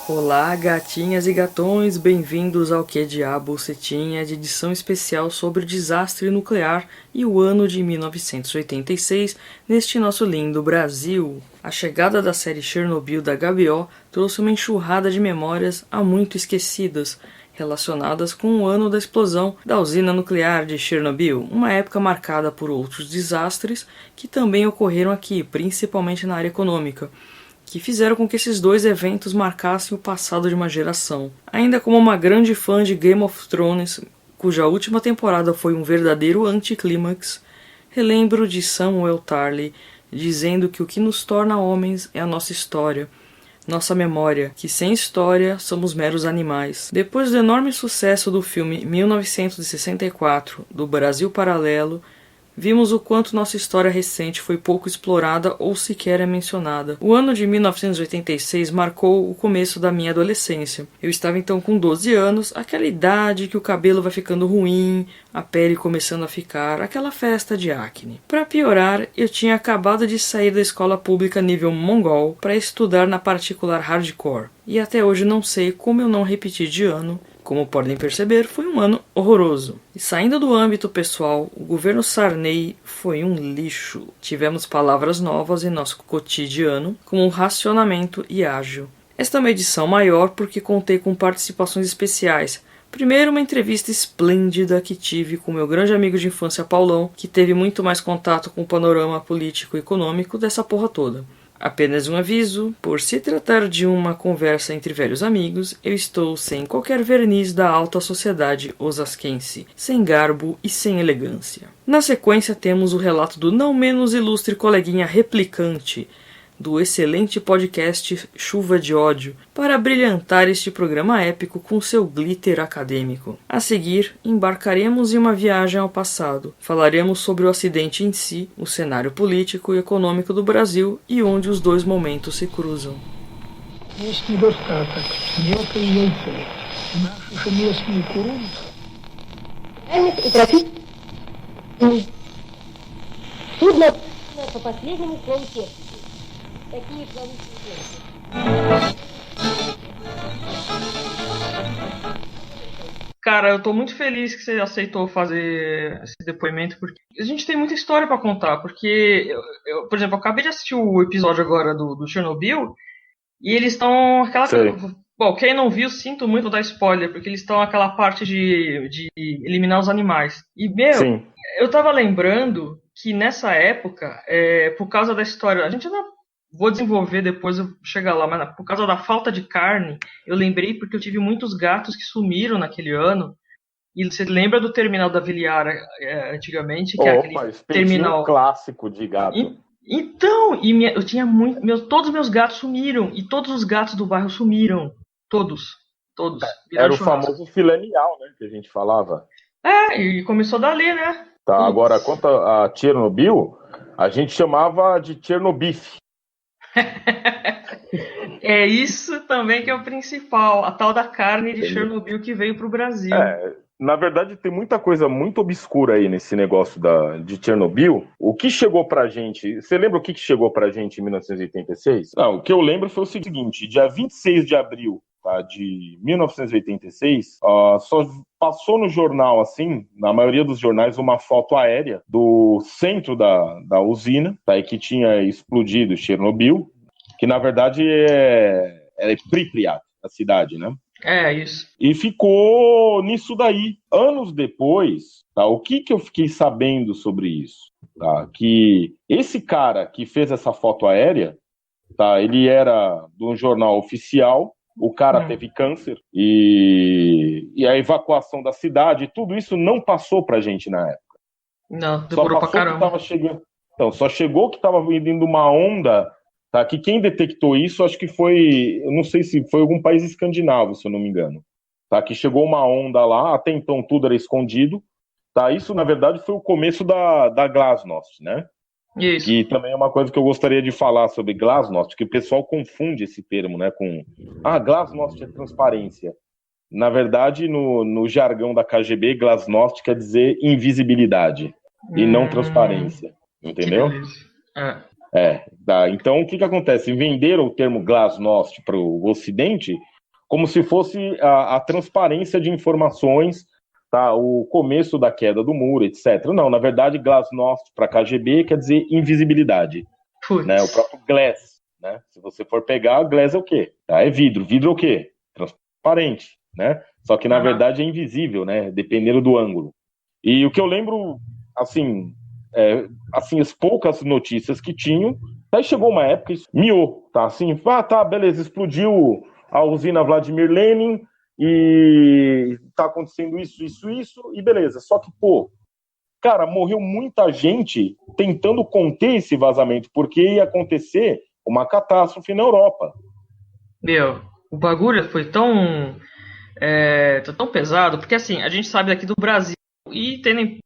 Olá, gatinhas e gatões, bem-vindos ao Que Diabo Você Tinha, de edição especial sobre o desastre nuclear e o ano de 1986 neste nosso lindo Brasil. A chegada da série Chernobyl da HBO trouxe uma enxurrada de memórias há muito esquecidas, relacionadas com o ano da explosão da usina nuclear de Chernobyl, uma época marcada por outros desastres que também ocorreram aqui, principalmente na área econômica, que fizeram com que esses dois eventos marcassem o passado de uma geração. Ainda como uma grande fã de Game of Thrones, cuja última temporada foi um verdadeiro anticlímax, relembro de Samuel Tarly dizendo que o que nos torna homens é a nossa história, nossa memória, que sem história somos meros animais. Depois do enorme sucesso do filme 1964, do Brasil Paralelo, vimos o quanto nossa história recente foi pouco explorada ou sequer é mencionada. O ano de 1986 marcou o começo da minha adolescência. Eu estava então com 12 anos, aquela idade que o cabelo vai ficando ruim, a pele começando a ficar, aquela festa de acne. Para piorar, eu tinha acabado de sair da escola pública nível mongol para estudar na particular hardcore. E até hoje não sei como eu não repeti de ano. Como podem perceber, foi um ano horroroso. E saindo do âmbito pessoal, o governo Sarney foi um lixo. Tivemos palavras novas em nosso cotidiano, como racionamento e ágil. Esta é uma edição maior porque contei com participações especiais. Primeiro, uma entrevista esplêndida que tive com meu grande amigo de infância Paulão, que teve muito mais contato com o panorama político e econômico dessa porra toda. Apenas um aviso, por se tratar de uma conversa entre velhos amigos, eu estou sem qualquer verniz da alta sociedade osasquense, sem garbo e sem elegância. Na sequência temos o relato do não menos ilustre coleguinha replicante, do excelente podcast Chuva de Ódio, para brilhantar este programa épico com seu glitter acadêmico. A seguir, embarcaremos em uma viagem ao passado. Falaremos sobre o acidente em si, o cenário político e econômico do Brasil e onde os dois momentos se cruzam. Есть недостаток, мелкое яйцо. Наши же местные курицы. И трофей. Судно по последнему слову техники. Такие плавучие. Cara, eu tô muito feliz que você aceitou fazer esse depoimento, porque a gente tem muita história pra contar, porque, por exemplo, eu acabei de assistir o episódio agora do Chernobyl, e eles estão aquela... Bom, quem não viu, sinto muito dar spoiler, porque eles estão aquela parte de eliminar os animais. E, Sim. eu tava lembrando que nessa época, por causa da história, a gente não... Vou desenvolver depois, eu chegar lá, mas por causa da falta de carne, eu lembrei porque eu tive muitos gatos que sumiram naquele ano. E você lembra do terminal da Viliara antigamente? Que é aquele terminal clássico de gato. Então, eu tinha todos os meus gatos sumiram. E todos os gatos do bairro sumiram. Todos. Era o famoso filé mignon, né? Que a gente falava. E começou dali, né? Tá, agora, quanto a Chernobyl, a gente chamava de Chernobif. É isso também que é o principal, a tal da carne de Chernobyl que veio para o Brasil. Na verdade tem muita coisa muito obscura aí nesse negócio de Chernobyl. O que chegou pra gente, você lembra o que chegou pra gente em 1986? Não, o que eu lembro foi o seguinte, dia 26 de abril de 1986, só passou no jornal, assim, na maioria dos jornais, uma foto aérea do centro da usina, que tinha explodido Chernobyl, que na verdade é Pripyat, a cidade, né? É, isso. E ficou nisso daí. Anos depois, o que eu fiquei sabendo sobre isso? Que esse cara que fez essa foto aérea, ele era de um jornal oficial. O cara teve câncer e a evacuação da cidade, tudo isso não passou pra gente na época. Não, demorou pra caramba. Só chegou que tava vindo uma onda, que quem detectou isso, acho que foi, eu não sei se foi algum país escandinavo, se eu não me engano, que chegou uma onda lá, até então tudo era escondido, isso na verdade foi o começo da Glasnost, né? Isso. E também é uma coisa que eu gostaria de falar sobre Glasnost, que o pessoal confunde esse termo, né, com Glasnost é transparência. Na verdade, no jargão da KGB, Glasnost quer dizer invisibilidade e não transparência, entendeu? Então o que acontece? Venderam o termo Glasnost para o Ocidente como se fosse a transparência de informações, tá? O começo da queda do muro, etc. Não, na verdade, glasnost para KGB quer dizer invisibilidade. Né? O próprio glass, né? Se você for pegar, glass é o quê? Tá? É vidro. Vidro é o quê? Transparente, né? Só que, na verdade, é invisível, né? Dependendo do ângulo. E o que eu lembro, assim, as poucas notícias que tinham, aí chegou uma época, isso miou, tá? Assim, tá, beleza, explodiu a usina Vladimir Lenin e tá acontecendo isso, e beleza. Só que, cara, morreu muita gente tentando conter esse vazamento, porque ia acontecer uma catástrofe na Europa. Meu, o bagulho foi tão pesado, porque assim, a gente sabe daqui do Brasil e tem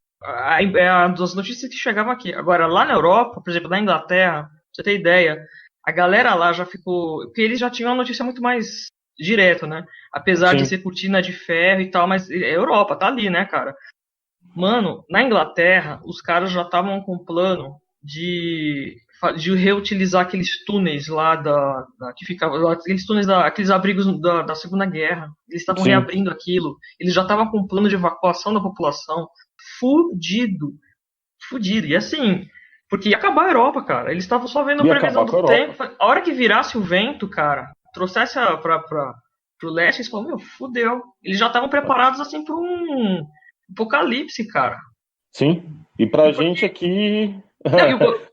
das notícias que chegavam aqui. Agora, lá na Europa, por exemplo, na Inglaterra, pra você ter ideia, a galera lá já ficou. Porque eles já tinham uma notícia muito mais direto, né? Apesar de ser cortina de ferro e tal, mas é Europa, tá ali, né, cara? Mano, na Inglaterra, os caras já estavam com plano de reutilizar aqueles túneis lá que ficavam, aqueles abrigos da Segunda Guerra. Eles estavam reabrindo aquilo. Eles já estavam com um plano de evacuação da população fudido. E assim, porque ia acabar a Europa, cara. Eles estavam só vendo a previsão do tempo. A hora que virasse o vento, cara, trouxesse pro leste, eles falaram, fudeu. Eles já estavam preparados assim para um apocalipse, cara. Sim, e pra gente aqui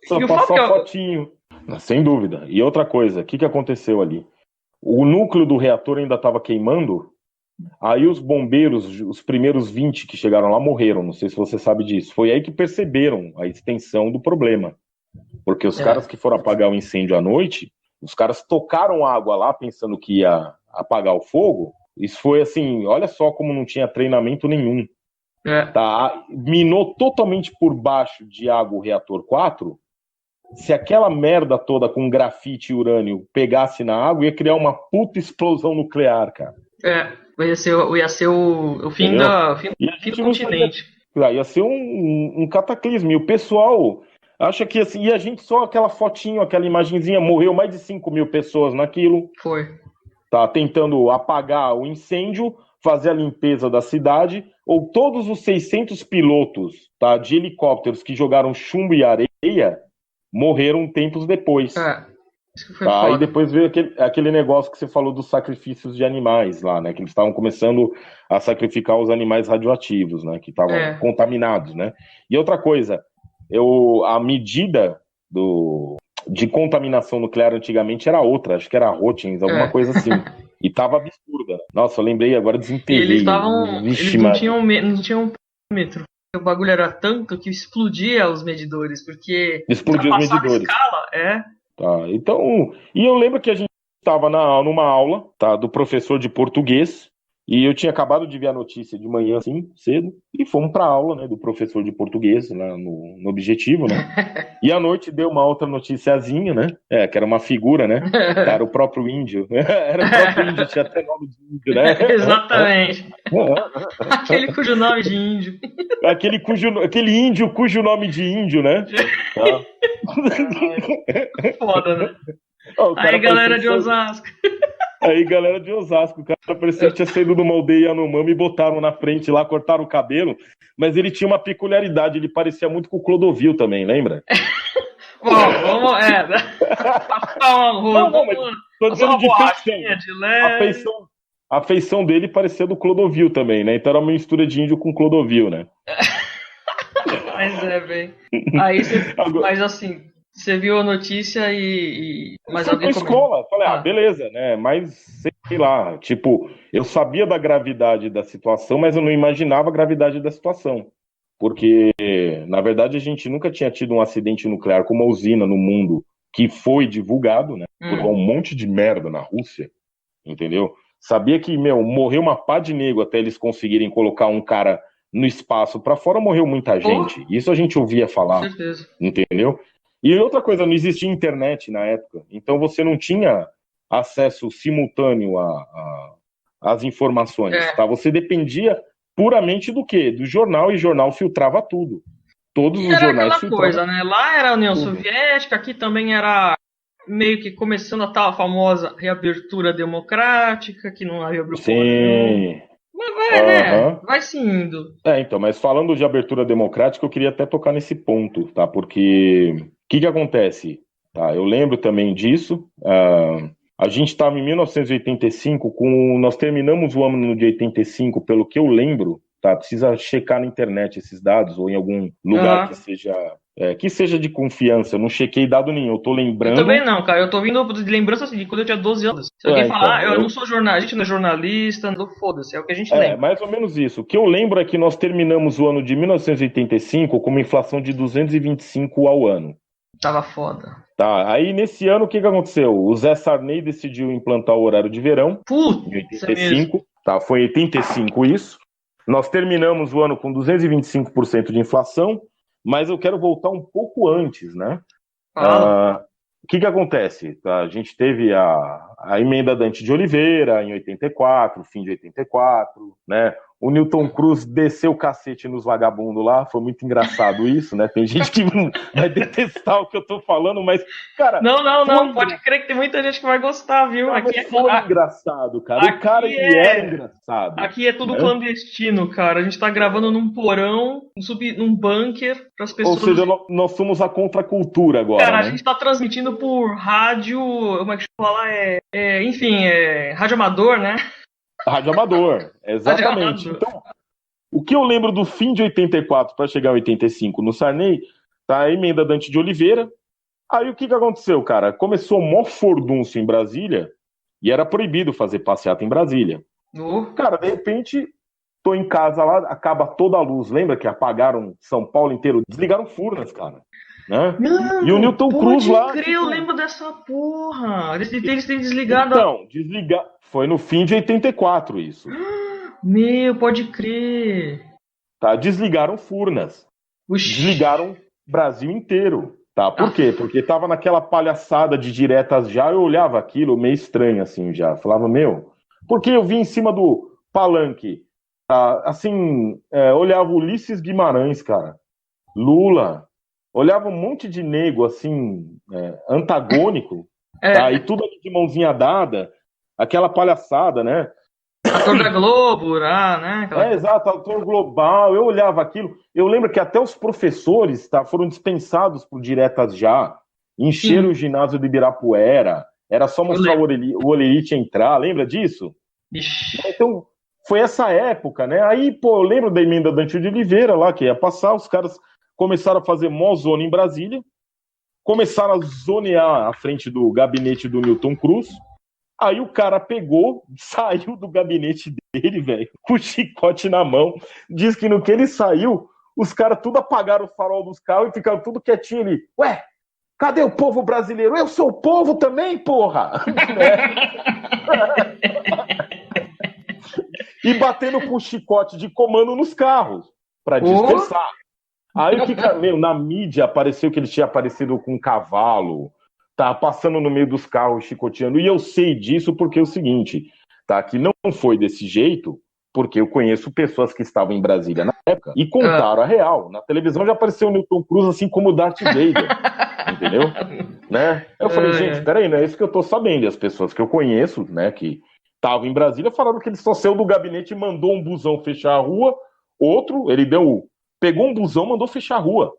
só passou a fotinho. Sem dúvida. E outra coisa, o que aconteceu ali? O núcleo do reator ainda estava queimando, aí os bombeiros, os primeiros 20 que chegaram lá morreram, não sei se você sabe disso. Foi aí que perceberam a extensão do problema. Porque os caras que foram apagar o incêndio à noite, os caras tocaram água lá pensando que ia apagar o fogo. Isso foi assim, olha só como não tinha treinamento nenhum. Tá? Minou totalmente por baixo de água o reator 4. Se aquela merda toda com grafite e urânio pegasse na água, ia criar uma puta explosão nuclear, cara. Ia ser o fim do continente. Ia ser um cataclismo. E o pessoal acha que assim, e a gente só aquela fotinho, aquela imagenzinha, morreu mais de 5 mil pessoas naquilo. Foi. Tá tentando apagar o incêndio, fazer a limpeza da cidade, ou todos os 600 pilotos, tá, de helicópteros que jogaram chumbo e areia morreram tempos depois. Isso foi foda. Aí depois veio aquele negócio que você falou dos sacrifícios de animais lá, né? Que eles estavam começando a sacrificar os animais radioativos, né? Que estavam contaminados, né? E outra coisa, a medida de contaminação nuclear antigamente era outra, acho que era Roentgens, alguma coisa assim. E tava absurda. Nossa, eu lembrei, agora desenterrei. Eles não tinham parâmetro. O bagulho era tanto que explodia os medidores, porque explodia os medidores. Escala, Tá, então, e eu lembro que a gente estava numa aula, tá, do professor de português, e eu tinha acabado de ver a notícia de manhã, assim, cedo, e fomos para a aula, né, do professor de português, lá no Objetivo, né, e à noite deu uma outra noticiazinha, né, que era uma figura, né, era o próprio índio, era o próprio índio, tinha até nome de índio, né. Exatamente. Aquele cujo nome de índio. Aquele índio cujo nome de índio, né. Foda, né. Aí, galera de Osasco. Aí, galera de Osasco, o cara parecia que tinha saído de uma aldeia Yanomami e botaram na frente lá, cortaram o cabelo, mas ele tinha uma peculiaridade, ele parecia muito com o Clodovil também, lembra? Bom, vamos, tô dizendo de feição. A feição dele parecia do Clodovil também, né? Então era uma mistura de índio com Clodovil, né? Mas bem. Aí mas assim, você viu a notícia mas alguém pra escola, falei, beleza, né? Mas sei lá, tipo, eu sabia da gravidade da situação, mas eu não imaginava a gravidade da situação. Porque, na verdade, a gente nunca tinha tido um acidente nuclear com uma usina no mundo que foi divulgado, né? Por um monte de merda na Rússia, entendeu? Sabia que, morreu uma pá de nego até eles conseguirem colocar um cara no espaço pra fora, morreu muita gente. Isso a gente ouvia falar, com certeza. Entendeu? E outra coisa, não existia internet na época, então você não tinha acesso simultâneo às informações, tá? Você dependia puramente do quê? Do jornal, e o jornal filtrava tudo. Todos os jornais filtravam. Coisa, né? Lá era a União Soviética, aqui também era meio que começando a tal famosa reabertura democrática, que não havia bloqueio. Sim. Mas vai, né? Vai se indo. Então, mas falando de abertura democrática, eu queria até tocar nesse ponto, tá? Porque o que acontece? Tá? Eu lembro também disso. A gente estava em 1985, nós terminamos o ano de 85, pelo que eu lembro, tá? Precisa checar na internet esses dados ou em algum lugar que seja de confiança. Eu não chequei dado nenhum, eu tô lembrando. Eu também não, cara. Eu tô vindo de lembrança assim, de quando eu tinha 12 anos. Se alguém falar, eu não sou jornalista, a gente não é jornalista, não foda-se, é o que a gente lembra. Mais ou menos isso. O que eu lembro é que nós terminamos o ano de 1985 com uma inflação de 225 ao ano. Tava foda. Tá, aí nesse ano o que aconteceu? O Zé Sarney decidiu implantar o horário de verão, em 85, tá? Foi em 85 isso. Nós terminamos o ano com 225% de inflação, mas eu quero voltar um pouco antes, né? O que acontece? A gente teve a emenda Dante de Oliveira em 84, fim de 84, né? O Newton Cruz desceu o cacete nos vagabundos lá, foi muito engraçado isso, né? Tem gente que vai detestar o que eu tô falando, mas, cara... Não, pode crer que tem muita gente que vai gostar, viu? Aqui foi engraçado, cara. O cara, ele era engraçado. Aqui é tudo clandestino, cara. A gente tá gravando num porão, num bunker, pras pessoas... Ou seja, nós somos a contracultura agora, cara, né? a gente tá transmitindo por rádio, como é que eu falo lá? Enfim, rádio amador, né? Rádio amador, exatamente. Então, o que eu lembro do fim de 84 para chegar em 85 no Sarney, tá a emenda Dante de Oliveira. Aí o que aconteceu, cara? Começou um maior furdúncio em Brasília e era proibido fazer passeata em Brasília. Cara, de repente, tô em casa lá, acaba toda a luz. Lembra que apagaram São Paulo inteiro? Desligaram Furnas, cara. Né? Não, e o Newton Cruz lá... eu lembro dessa porra. Eles têm desligado... Então, foi no fim de 84 isso. Meu, pode crer. Tá, desligaram Furnas. Desligaram Brasil inteiro. Tá, por quê? Porque tava naquela palhaçada de diretas já, eu olhava aquilo meio estranho assim já. Falava, porque eu vi em cima do palanque, olhava Ulisses Guimarães, cara. Lula... Olhava um monte de nego, assim, antagônico, tá? E tudo ali de mãozinha dada, aquela palhaçada, né? Ator da Globo, né? Exato, ator global, eu olhava aquilo, eu lembro que até os professores, tá, foram dispensados por diretas já, encheram o ginásio de Ibirapuera, era só mostrar o Olerite entrar, lembra disso? Então, foi essa época, né? Aí, eu lembro da emenda Dante de Oliveira lá, que ia passar, os caras... começaram a fazer mó zona em Brasília, começaram a zonear à frente do gabinete do Newton Cruz, aí o cara pegou, saiu do gabinete dele, velho, com o chicote na mão, diz que no que ele saiu, os caras tudo apagaram o farol dos carros e ficaram tudo quietinho ali. Ué, cadê o povo brasileiro? Eu sou o povo também, porra! E batendo com o chicote de comando nos carros, para dispersar. Aí na mídia apareceu que ele tinha aparecido com um cavalo, tá passando no meio dos carros, chicoteando, e eu sei disso porque é o seguinte, tá, que não foi desse jeito, porque eu conheço pessoas que estavam em Brasília na época e contaram a real. Na televisão já apareceu o Newton Cruz assim como o Darth Vader, entendeu? Né? Eu falei, gente, peraí, não é isso que eu tô sabendo, e as pessoas que eu conheço, né, que estavam em Brasília, falaram que ele só saiu do gabinete e mandou um busão fechar a rua, pegou um busão, mandou fechar a rua,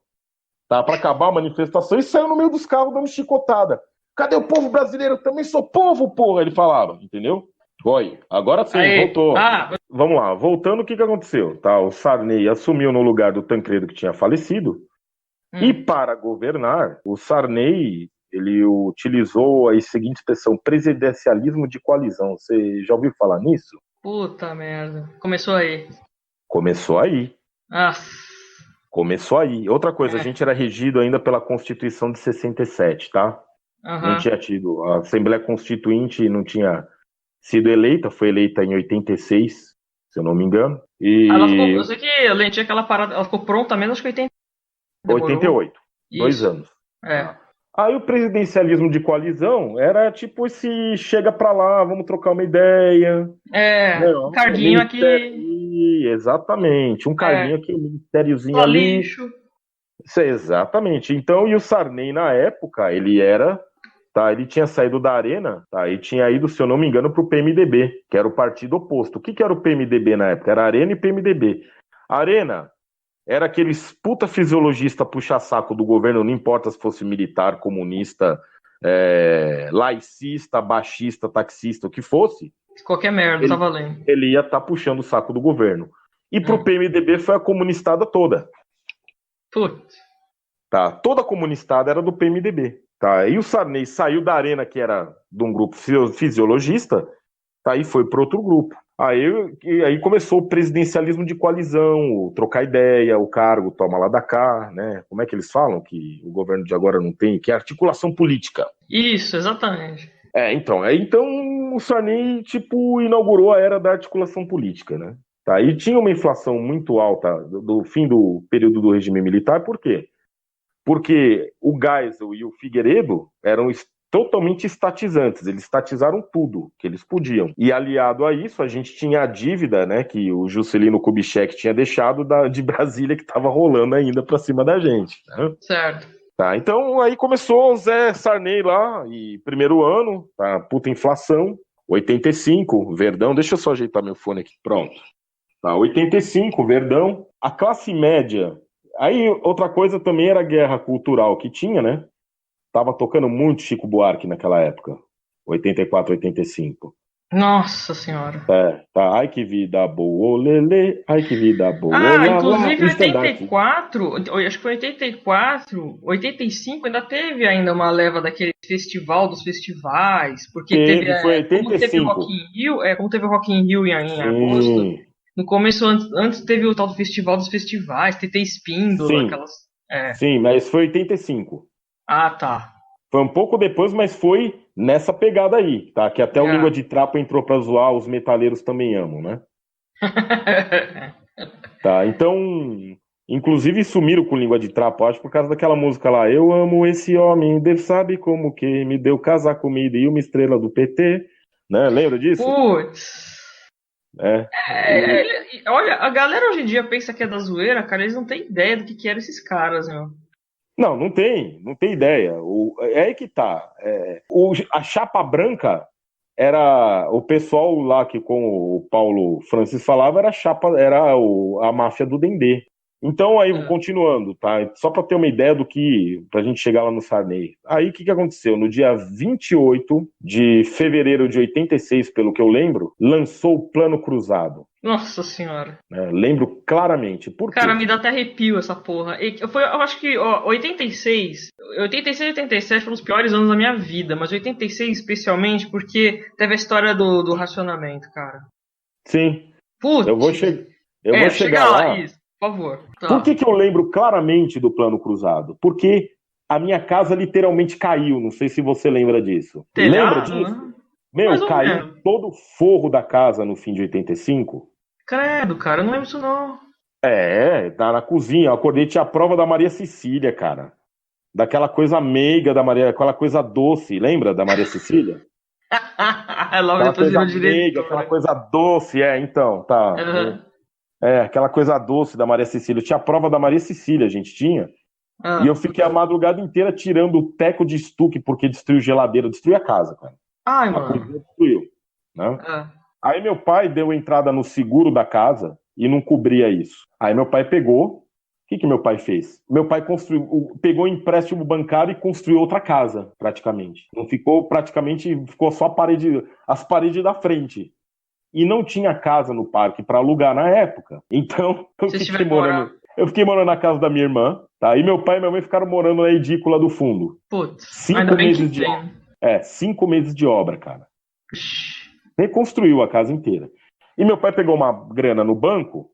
tá, para acabar a manifestação e saiu no meio dos carros dando chicotada. Cadê o povo brasileiro? Eu também sou povo, porra, ele falava, entendeu? Oi, agora sim, voltou. Vamos lá, voltando, o que aconteceu? Tá, o Sarney assumiu no lugar do Tancredo, que tinha falecido, e para governar, o Sarney, ele utilizou a seguinte expressão, presidencialismo de coalizão. Você já ouviu falar nisso? Puta merda, começou aí. Começou aí. Começou aí. Outra coisa, a gente era regido ainda pela Constituição de 67, tá? Não tinha tido. A Assembleia Constituinte não tinha sido eleita, foi eleita em 86, se eu não me engano. Eu sei que a Lentinha, aquela parada, ela ficou pronta menos que 88. Isso. 2 anos. Aí o presidencialismo de coalizão era tipo esse chega pra lá, vamos trocar uma ideia. Um carguinho aqui. Exatamente, um carguinho aqui, um ministériozinho ali. Lixo. Isso é exatamente. Então, e o Sarney na época, ele era tá? Ele tinha saído da Arena, tá? E tinha ido, se eu não me engano, pro PMDB, que era o partido oposto. O que era o PMDB na época? Era Arena e PMDB. Arena era aqueles puta fisiologista puxa-saco do governo, não importa se fosse militar, comunista, laicista, baixista, taxista, o que fosse. Qualquer merda, tá valendo. Ele ia estar puxando o saco do governo. E pro PMDB foi a comunistada toda. Putz. Tá? Toda a comunistada era do PMDB. Tá? E o Sarney saiu da Arena, que era de um grupo fisiologista, tá? E foi para outro grupo. Aí começou o presidencialismo de coalizão, o trocar ideia, o cargo, toma lá da cá, né? Como é que eles falam que o governo de agora não tem? Que é articulação política. Isso, exatamente. Então o Sarney, inaugurou a era da articulação política, né? Tá? E tinha uma inflação muito alta do fim do período do regime militar, por quê? Porque o Geisel e o Figueiredo eram totalmente estatizantes, eles estatizaram tudo que eles podiam. E aliado a isso, a gente tinha a dívida, né, que o Juscelino Kubitschek tinha deixado de Brasília, que estava rolando ainda para cima da gente. Né? Certo. Tá, então aí começou o Zé Sarney lá, e primeiro ano, tá, puta inflação, 85, Verdão, deixa eu só ajeitar meu fone aqui, pronto. Tá, 85, Verdão, a classe média. Aí outra coisa também era a guerra cultural que tinha, né? Tava tocando muito Chico Buarque naquela época, 84, 85. Nossa senhora. Tá. Ai que vida boa, lelê, ai que vida boa. Inclusive 84, acho que foi 84, 85 ainda teve ainda uma leva daquele festival dos festivais, porque foi 85. Como teve Rock in Rio, como teve Rock in Rio em agosto. No começo, antes teve o tal do festival dos festivais, TT Espíndola, aquelas... Sim, mas foi 85. Ah, tá. Foi um pouco depois, mas foi nessa pegada aí, tá? Que até o Língua de Trapo entrou pra zoar, os metaleiros também amam, né? Tá, então... Inclusive sumiram com Língua de Trapo, acho, por causa daquela música lá. Eu amo esse homem, Deus sabe como que me deu casar comigo e uma estrela do PT, né? Lembra disso? Putz... olha, a galera hoje em dia pensa que é da zoeira, cara, eles não têm ideia do que eram esses caras, meu. Não tem ideia. É aí que tá. A chapa branca era o pessoal lá que, como o Paulo Francis falava, era a máfia do Dendê. Então, aí, continuando, tá? Só para ter uma ideia pra gente chegar lá no Sarney. Aí, o que aconteceu? No dia 28 de fevereiro de 86, pelo que eu lembro, lançou o Plano Cruzado. Nossa senhora. Lembro claramente. Por quê? Cara, me dá até arrepio essa porra. Eu acho que 86 e 87 foram os piores anos da minha vida, mas 86 especialmente porque teve a história do racionamento, cara. Sim. Putz. Eu vou chegar lá. Isso. Por favor. Tá. Por que eu lembro claramente do Plano Cruzado? Porque a minha casa literalmente caiu. Não sei se você lembra disso. Lembra disso? Meu, caiu todo o forro da casa no fim de 85. Credo, cara, eu não lembro disso não. Tá na cozinha. Eu acordei, tinha a prova da Maria Cecília, cara. Daquela coisa meiga da Maria, aquela coisa doce. Lembra da Maria Cecília? Logo depois virou direito. Aquela coisa doce, então, tá. Uhum. Aquela coisa doce da Maria Cecília. Tinha a prova da Maria Cecília, a gente tinha. E eu fiquei a madrugada inteira tirando o teco de estuque, porque destruiu geladeira, destruiu a casa, cara. Ai, mano. Destruiu, né? Aí meu pai deu entrada no seguro da casa e não cobria isso. Aí meu pai pegou. O que meu pai fez? Meu pai pegou um empréstimo bancário e construiu outra casa, praticamente. Não ficou ficou só as paredes da frente. E não tinha casa no parque para alugar na época. Então, eu fiquei morando na casa da minha irmã, tá? E meu pai e minha mãe ficaram morando na edícula do fundo. Putz, 5 meses de obra. 5 meses de obra, cara. Reconstruiu a casa inteira. E meu pai pegou uma grana no banco,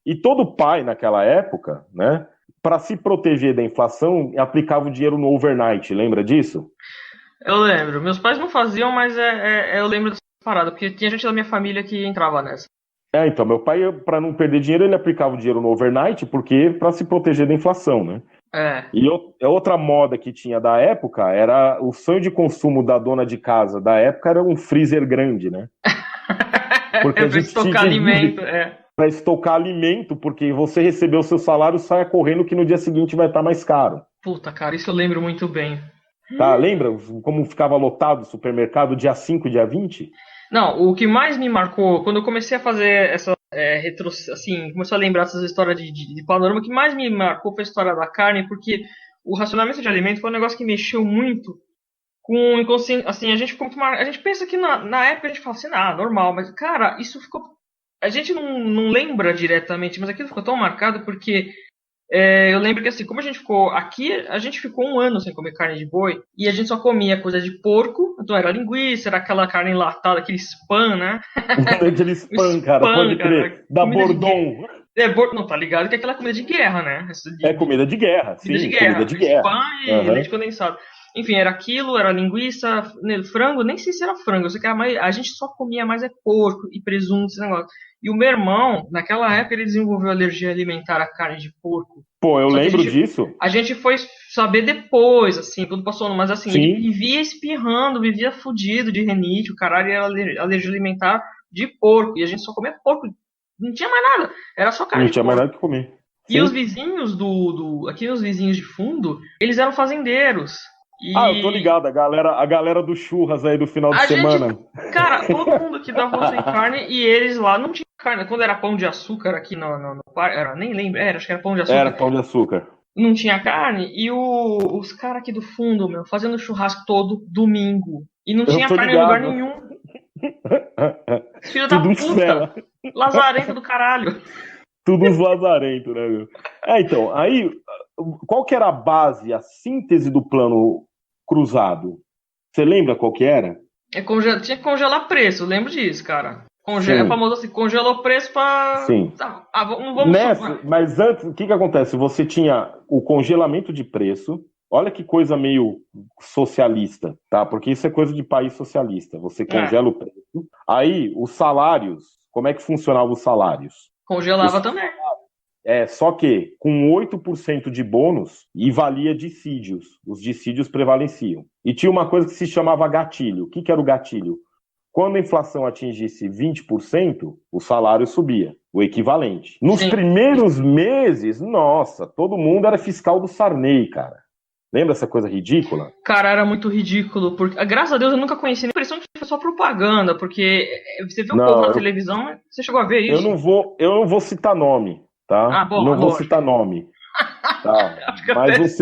e todo pai naquela época, né, para se proteger da inflação, aplicava o dinheiro no overnight. Lembra disso? Eu lembro. Meus pais não faziam, mas eu lembro dessa parada, porque tinha gente da minha família que entrava nessa. Então, meu pai, para não perder dinheiro, ele aplicava o dinheiro no overnight, porque para se proteger da inflação, né? E outra moda que tinha da época era o sonho de consumo da dona de casa da época era um freezer grande, né? Porque pra estocar alimento, Para estocar alimento, porque você recebeu o seu salário, saia correndo que no dia seguinte vai estar mais caro. Puta, cara, isso eu lembro muito bem. Tá? Lembra como ficava lotado o supermercado dia 5 e dia 20? Não, o que mais me marcou, quando eu comecei a fazer essa assim, começou a lembrar essas histórias de panorama, o que mais me marcou foi a história da carne, porque o racionamento de alimento foi um negócio que mexeu muito com o inconsciente. Assim, a gente ficou muito a gente pensa que na época a gente fala assim, normal, mas cara, isso ficou. A gente não lembra diretamente, mas aquilo ficou tão marcado porque eu lembro que assim, como a gente ficou aqui, a gente ficou um ano sem comer carne de boi e a gente só comia coisa de porco, então era linguiça, era aquela carne enlatada, aquele spam, né? Aquele spam, cara, pode crer. Da Bordon. Não, tá ligado que é aquela comida de guerra, né? Comida de guerra, sim, comida de guerra. Spam e leite condensado. Enfim, era aquilo, era linguiça, frango, nem sei se era frango, eu sei que era mais, a gente só comia mais porco e presunto, esse negócio. E o meu irmão, naquela época, ele desenvolveu alergia alimentar à carne de porco. Pô, eu lembro disso. A gente foi saber depois, assim, quando passou, mas assim, Sim. ele vivia espirrando, vivia fudido de rinite, o caralho era alergia alimentar de porco, e a gente só comia porco, não tinha mais nada, era só carne de porco. Não tinha mais nada que comer. E Sim. os vizinhos aqui os vizinhos de fundo, eles eram fazendeiros. Eu tô ligado, a galera do churras aí do final de semana. Cara, todo mundo que dava sem carne e eles lá não tinha carne. Quando era pão de açúcar aqui no parque, nem lembro, acho que era pão de açúcar. Era pão de açúcar. Não tinha carne e os caras aqui do fundo, fazendo churrasco todo domingo. E não tinha carne em lugar nenhum. Filho da puta! Lazarento do caralho. Tudo uns lazarentos, né, meu? Então, aí, qual que era a base, a síntese do plano cruzado? Você lembra qual que era? Tinha que congelar preço, eu lembro disso, cara. É famoso assim, congelou o preço pra... Sim. Mas antes, o que acontece? Você tinha o congelamento de preço. Olha que coisa meio socialista, tá? Porque isso é coisa de país socialista. Você congela o preço. Aí, os salários, como é que funcionavam os salários? Congelava também. Só que com 8% de bônus e valia dissídios. Os dissídios prevaleciam. E tinha uma coisa que se chamava gatilho. O que era o gatilho? Quando a inflação atingisse 20%, o salário subia, o equivalente. Nos primeiros meses, nossa, todo mundo era fiscal do Sarney, cara. Lembra essa coisa ridícula? Cara, era muito ridículo. Porque, graças a Deus eu nunca conheci a impressão que foi só propaganda, porque você viu um povo na televisão, você chegou a ver isso? Eu não vou citar nome, tá? Vou citar nome. Tá? Mas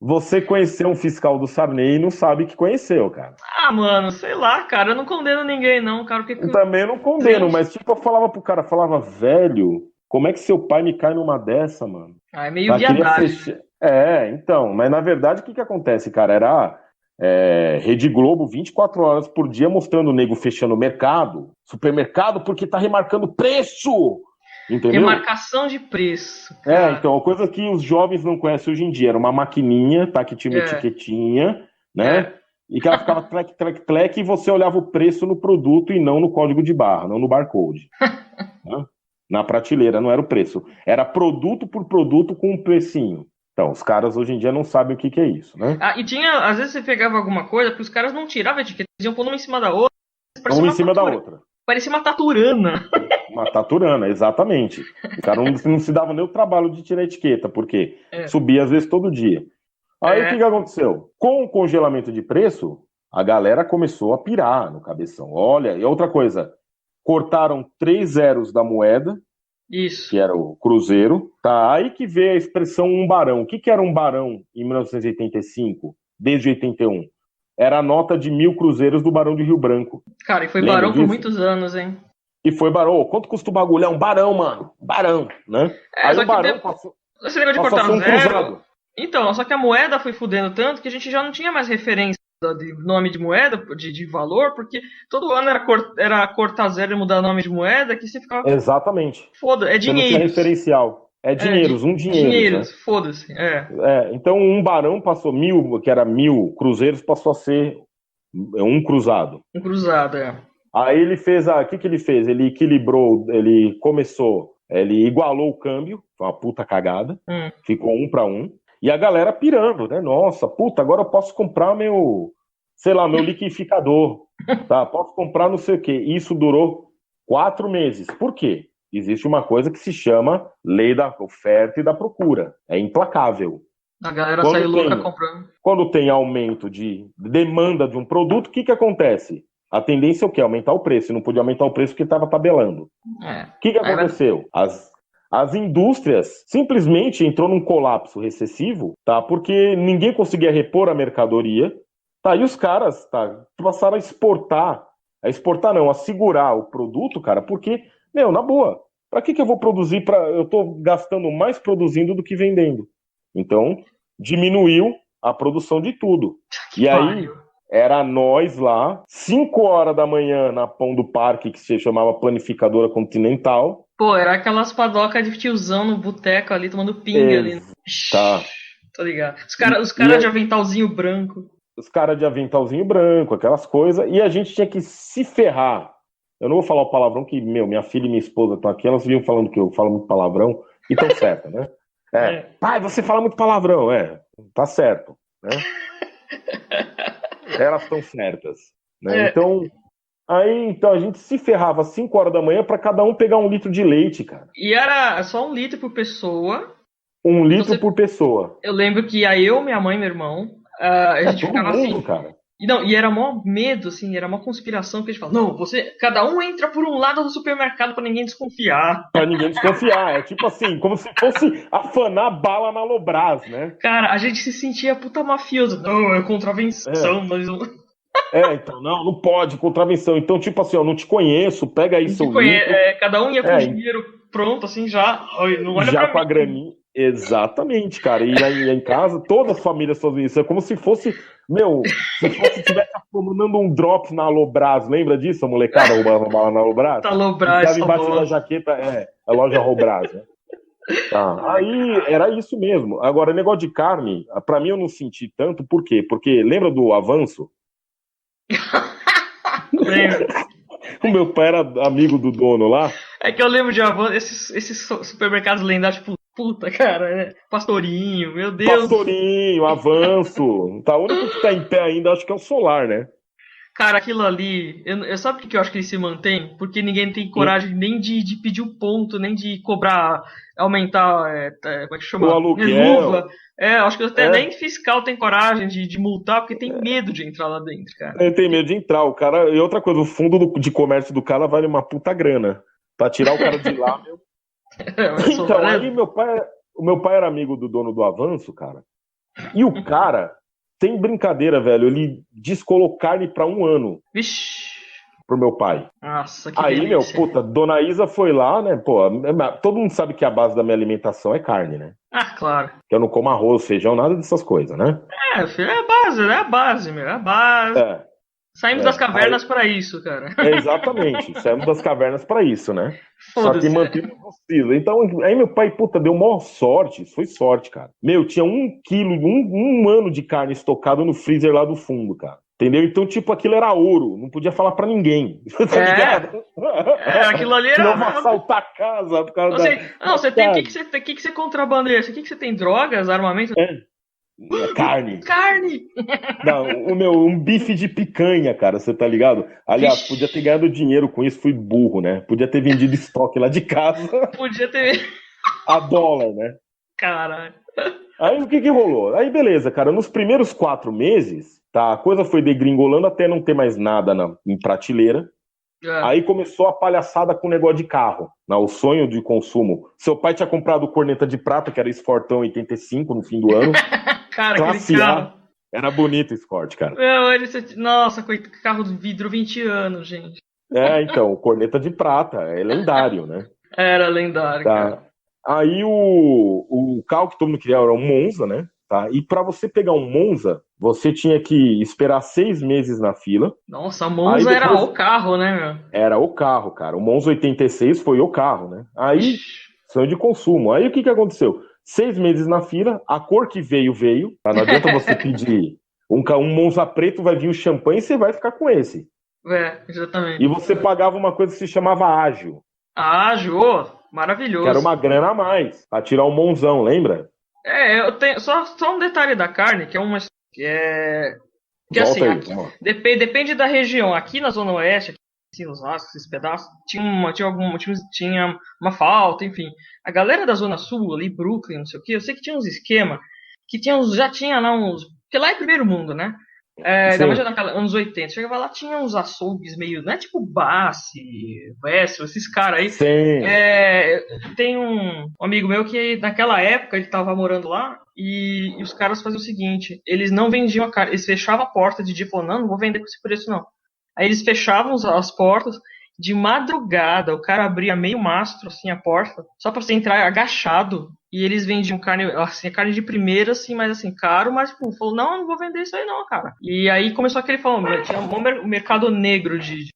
você conheceu um fiscal do Sarney e não sabe que conheceu, cara. Mano, sei lá, cara, eu não condeno ninguém, não, cara. Eu também não condeno, mas tipo, eu falava pro cara, velho, como é que seu pai me cai numa dessa, mano? É meio viadagem. Então, mas na verdade o que acontece, cara? Era Rede Globo 24 horas por dia mostrando o nego fechando o mercado, supermercado, porque tá remarcando preço! Entendeu? Remarcação de preço. Cara. Então, a coisa que os jovens não conhecem hoje em dia era uma maquininha, tá? Que tinha uma etiquetinha, né? E que ela ficava tlec, e você olhava o preço no produto e não no código de barra, não no barcode. Né? Na prateleira, não era o preço. Era produto por produto com um precinho. Então, os caras hoje em dia não sabem o que é isso, né? E tinha, às vezes você pegava alguma coisa, porque os caras não tiravam a etiqueta, eles iam pôr uma em cima da outra. Uma em cima da outra. Parecia uma taturana. Uma taturana, exatamente. O cara não se dava nem o trabalho de tirar a etiqueta, porque subia às vezes todo dia. Aí o que aconteceu? Com o congelamento de preço, a galera começou a pirar no cabeção. Olha, e outra coisa, cortaram 3 zeros da moeda, isso, que era o cruzeiro, tá? Aí que veio a expressão um barão. O que era um barão em 1985, desde 81? Era a nota de 1.000 cruzeiros do Barão de Rio Branco. Cara, e foi barão disso? Por muitos anos, hein? E foi barão. Quanto custa o bagulho? É um barão, mano. Barão, né? Aí o barão passou... Esse negócio de cortar zero... Cruzado. Então, só que a moeda foi fudendo tanto que a gente já não tinha mais referência de nome de moeda, de valor, porque todo ano era cortar zero e mudar nome de moeda, que você ficava... Exatamente. Foda, é dinheiro. Você não tinha referencial. É dinheiros, um dinheiro. Dinheiros, né? Foda-se, então um barão passou 1.000, que era 1.000 cruzeiros, passou a ser um cruzado. Um cruzado, Aí ele fez, o que ele fez? Ele equilibrou, ele igualou o câmbio, foi uma puta cagada, ficou 1 para 1, e a galera pirando, né? Nossa, puta, agora eu posso comprar meu liquidificador, tá? Posso comprar não sei o quê. Isso durou 4 meses. Por quê? Existe uma coisa que se chama lei da oferta e da procura. É implacável. A galera Quando saiu louca tem- comprando. Quando tem aumento de demanda de um produto, o que que acontece? A tendência é o quê? Aumentar o preço. E não podia aumentar o preço porque estava tabelando. É. O que que Aí vai- aconteceu? As indústrias simplesmente entrou num colapso recessivo, tá? Porque ninguém conseguia repor a mercadoria, tá? E os caras, tá? Passaram a exportar não, a segurar o produto, cara, porque, meu, na boa, pra que que eu vou produzir eu tô gastando mais produzindo do que vendendo. Então, diminuiu a produção de tudo. Que E aí, pariu. era nós lá, 5 horas da manhã na Pão do Parque, que se chamava Planificadora Continental. Pô, era aquelas padocas de tiozão no boteco ali, tomando pinga ali. Tá. Tô ligado. Os E cara é- de aventalzinho branco. Os caras de aventalzinho branco, aquelas coisas, e a gente tinha que se ferrar. Eu não vou falar o palavrão que, meu, minha filha e minha esposa estão aqui, elas vinham falando que eu falo muito palavrão, e tão certo, né? É. Pai, você fala muito palavrão, tá certo, né? Elas estão certas, né? É. Então a gente se ferrava às 5 horas da manhã para cada um pegar 1 litro de leite, cara. E era só 1 litro por pessoa. 1 litro Você- por pessoa. Eu lembro que eu, minha mãe e meu irmão, a gente Todo ficava mundo, assim. cara. E era mó medo, assim, era mó conspiração, que a gente fala, não, cada um entra por um lado do supermercado pra ninguém desconfiar. Pra ninguém desconfiar. É tipo assim, como se fosse afanar bala na Lobras, né? Cara, a gente se sentia puta mafioso. Não, é contravenção, mas não Então, não pode, contravenção. Então, tipo assim, eu não te conheço, pega aí seu te conhe- litro, cada um ia com É. dinheiro pronto, assim, já. Ai, não olha já pra com a mim. graninha. Exatamente, cara. E aí em casa, todas as famílias fazem isso. É como se fosse, meu, tivesse mandando um drop na Alobras. Lembra disso, a molecada roubava bala na Alobras? Tá Lobras, Ficava embaixo famoso. da jaqueta, a loja Robras, né? Tá. Aí era isso mesmo. Agora, negócio de carne, pra mim eu não senti tanto, por quê? Porque lembra do Avanço? Lembro. O meu pai era amigo do dono lá. É que eu lembro de esses supermercados lendários, tipo, puta, cara, né? Pastorinho, meu Deus. Pastorinho, Avanço. Tá, o único que tá em pé ainda acho que é o Solar, né? Cara, aquilo ali, sabe por que eu acho que ele se mantém? Porque ninguém tem coragem nem de pedir o ponto, nem de cobrar, aumentar, como é que chama? O aluguel. Reluva. Acho que até É. nem fiscal tem coragem de multar, porque tem medo de entrar lá dentro, cara. Ele tem medo de entrar. O cara. E outra coisa, o fundo de comércio do cara vale uma puta grana. Pra tirar o cara de lá, meu. Então, aí o meu pai era amigo do dono do Avanço, cara. E o cara, sem brincadeira, velho, ele descolou carne pra 1 ano Vixe. pro meu pai. Nossa, que Aí, meu, delícia. puta, Dona Isa foi lá, né? Pô, todo mundo sabe que a base da minha alimentação é carne, né? Ah, claro. Que eu não como arroz, feijão, nada dessas coisas, né? Filho, é a base, meu, é a base. É, Saímos É, das cavernas pra isso, cara. exatamente. Saímos das cavernas pra isso, né? Só que Foda-se. manteve possível. Então, aí meu pai, puta, deu maior sorte. Isso foi sorte, cara. Meu, tinha 1 quilo, um ano de carne estocado no freezer lá do fundo, cara. Entendeu? Então, tipo, aquilo era ouro. Não podia falar pra ninguém. Tá ligado? Aquilo ali Senão era. eu vou assaltar a casa por causa Você tem. O que você contrabandeia? O que você tem? Drogas, armamento? da carne. Carne! Não, um bife de picanha, cara, você tá ligado? Aliás, Vixe. podia ter ganhado dinheiro com isso, fui burro, né? Podia ter vendido estoque lá de casa Podia ter. a dólar, né? Caralho. Aí o que rolou? Aí beleza, cara, nos primeiros 4 meses, tá, a coisa foi degringolando até não ter mais nada em prateleira. Aí começou a palhaçada com o negócio de carro, né? O sonho de consumo. Seu pai tinha comprado corneta de prata, que era Esfortão 85 no fim do ano. Cara, Classe aquele A. carro. Era bonito o Escort, cara. Nossa, carro de vidro 20 anos, gente. Então, corneta de prata, é lendário, né? Era lendário, cara. Tá. Aí o carro que todo mundo queria era um Monza, né? Tá? E pra você pegar um Monza, você tinha que esperar 6 meses na fila. Nossa, a Monza Aí era depois- o carro, né, meu? Era o carro, cara. O Monza 86 foi o carro, né? Aí, Ixi. sonho de consumo. Aí o que aconteceu? 6 meses na fila, a cor que veio. Tá? Não adianta você pedir um Monza preto, vai vir o champanhe e você vai ficar com esse. Exatamente. E você pagava uma coisa que se chamava ágio, Ah, Jô, maravilhoso. que era uma grana a mais, pra tirar um monzão, lembra? Eu tenho só um detalhe da carne, que é que assim, Volta aí, aqui, vamos lá. depende da região. Aqui na Zona Oeste, aqui, assim, Osasco, esses pedaços, tinha uma falta, enfim. A galera da Zona Sul, ali, Brooklyn, não sei o que, eu sei que tinha uns esquema que já tinha lá uns. Porque lá é primeiro mundo, né? Ainda mais naquela anos 80. Chegava lá, tinha uns açougues meio. Não é tipo Bassi, Vessel, esses caras aí. Sim. Tem um amigo meu que naquela época ele tava morando lá e os caras faziam o seguinte: eles não vendiam a carne, eles fechavam a porta de dia, falando, não vou vender com esse preço não. Aí eles fechavam as portas. De madrugada, o cara abria meio mastro, assim, a porta, só pra você entrar agachado, e eles vendiam carne, assim, carne de primeira, assim, mas assim, caro, mas, tipo, falou, não, eu não vou vender isso aí não, cara. E aí começou aquele, falando, tinha um mercado negro de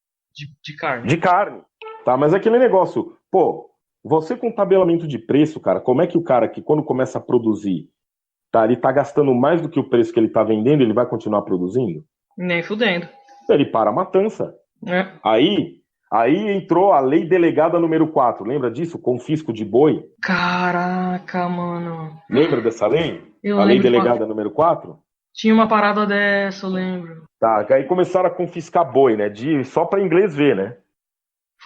carne. De carne, tá, mas aquele negócio, pô, você com tabelamento de preço, cara, como é que o cara que quando começa a produzir, tá, ele tá gastando mais do que o preço que ele tá vendendo, ele vai continuar produzindo? Nem fudendo. Ele para a matança. Aí entrou a lei delegada número 4, lembra disso? Confisco de boi. Caraca, mano. Lembra dessa lei? Eu a lei lembro delegada número 4? Tinha uma parada dessa, eu lembro. Tá, aí começaram a confiscar boi, né? Só pra inglês ver, né?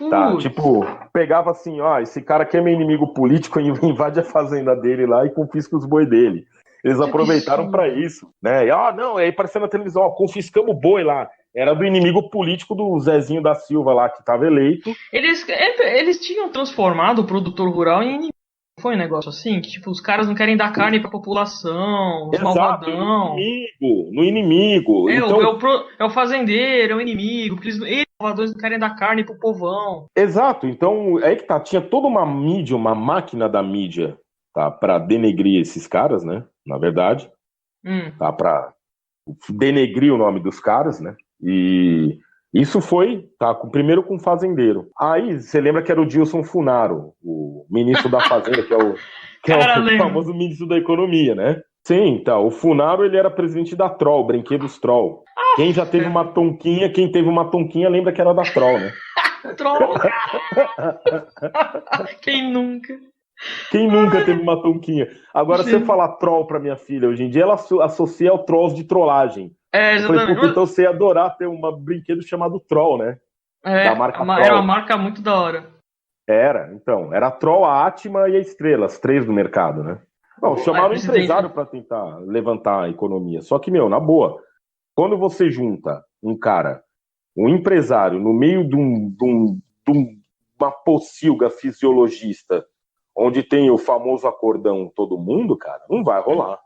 Tá, tipo, pegava assim, ó, esse cara aqui é meu inimigo político, invade a fazenda dele lá e confisca os boi dele. Eles aproveitaram pra isso, né? E, não, aí apareceu na televisão, ó, confiscamos o boi lá. Era do inimigo político do Zezinho da Silva lá, que estava eleito. Eles tinham transformado o produtor rural em inimigo. Foi um negócio assim? Que tipo, os caras não querem dar carne pra população, os malvadão. No inimigo. É o fazendeiro, é o inimigo, porque eles malvadões não querem dar carne pro povão. Exato, então é que tá, tinha toda uma mídia, uma máquina da mídia, tá, pra denegrir esses caras, né, na verdade. Tá, pra denegrir o nome dos caras, né. E isso foi, tá, primeiro com o fazendeiro. Aí, você lembra que era o Dilson Funaro, o ministro da Fazenda, que é o famoso ministro da Economia, né? Sim, tá, o Funaro, ele era presidente da Troll, Brinquedos Troll. Quem já teve uma tonquinha, lembra que era da Troll, né? Troll, cara! Quem nunca? Quem nunca teve uma tonquinha? Agora, se eu falar troll pra minha filha hoje em dia, ela associa ao trolls de trollagem. Exatamente. Então você ia adorar ter um brinquedo chamado Troll, né? Da marca Troll. Era uma marca muito da hora. Era a Troll, a Atma e a Estrela, as três do mercado, né? Não, chamaram o empresário pra tentar levantar a economia. Só que, na boa, quando você junta um empresário no meio de uma pocilga fisiologista, onde tem o famoso acordão todo mundo, cara, não vai rolar.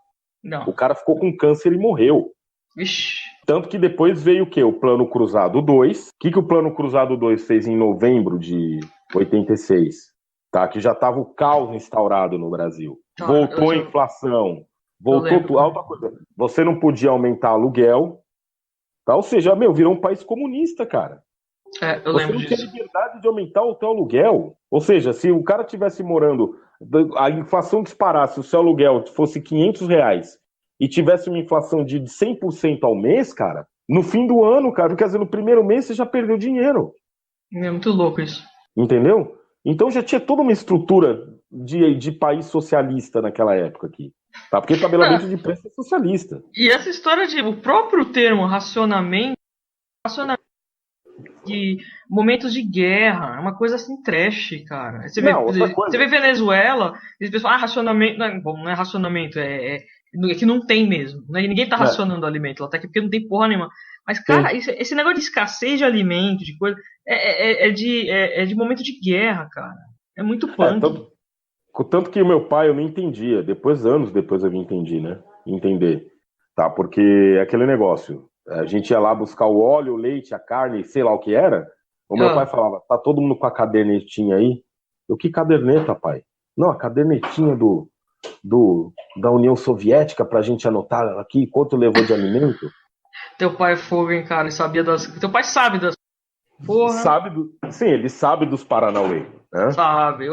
Não. O cara ficou com câncer e morreu. Ixi. Tanto que depois veio o quê? O Plano Cruzado 2. O que o Plano Cruzado 2 fez em novembro de 86? Tá? Que já estava o caos instaurado no Brasil. Voltou a inflação. Voltou alta coisa. Você não podia aumentar aluguel. Tá? Ou seja, virou um país comunista, cara. Você não tinha liberdade de aumentar o teu aluguel. Ou seja, se o cara tivesse morando, a inflação disparasse, o seu aluguel fosse R$500 e tivesse uma inflação de 100% ao mês, cara, no fim do ano, cara, quer dizer, no primeiro mês você já perdeu dinheiro. É muito louco isso. Entendeu? Então já tinha toda uma estrutura de país socialista naquela época aqui. Tá? Porque tabelamento de preço é socialista. E essa história o próprio termo racionamento de momentos de guerra, é uma coisa assim trash, cara. Você vê Venezuela, eles pensam, racionamento, não é racionamento, é que não tem mesmo, né? Ninguém tá racionando alimento, até porque não tem porra nenhuma. Mas, cara, esse negócio de escassez de alimento, de coisa, é de momento de guerra, cara. É muito punk. Tanto que o meu pai eu não entendia, anos depois eu vim entender, tá? Porque aquele negócio, a gente ia lá buscar o óleo, o leite, a carne, sei lá o que era. O meu pai falava, tá todo mundo com a cadernetinha aí? Eu, que caderneta, pai? Não, a cadernetinha da União Soviética pra gente anotar aqui quanto levou de alimento. Teu pai é fogo, hein, cara? Teu pai sabe das... Porra. Sim, ele sabe dos Paranauê. Né? Sabe,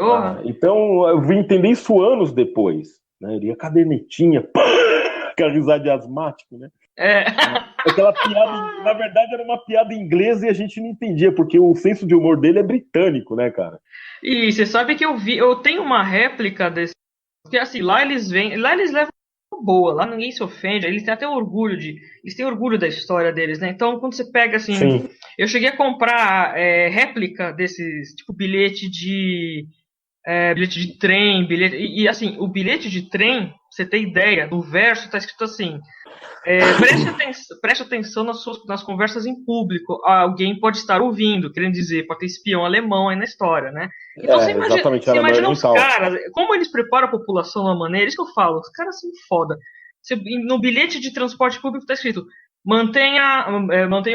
então eu vim entender isso anos depois. Né? Ele ia cadernetinha, aquela risada de asmático, né? Aquela piada, na verdade, era uma piada inglesa e a gente não entendia, porque o senso de humor dele é britânico, né, cara? E você sabe que eu tenho uma réplica desse. Porque assim, lá eles levam boa, lá ninguém se ofende, eles têm até orgulho eles têm orgulho da história deles, né? Então, quando você pega assim, Sim. Eu cheguei a comprar réplica desses, tipo, bilhete de bilhete de trem, assim, o bilhete de trem, pra você ter ideia, no verso tá escrito assim, preste atenção nas conversas em público, alguém pode estar ouvindo, querendo dizer, pode ter espião alemão aí na história, né? Então Exatamente, você Alemanha imagina os Oriental. caras, como eles preparam a população de uma maneira, isso que eu falo, os caras são foda. No bilhete de transporte público tá escrito, mantenha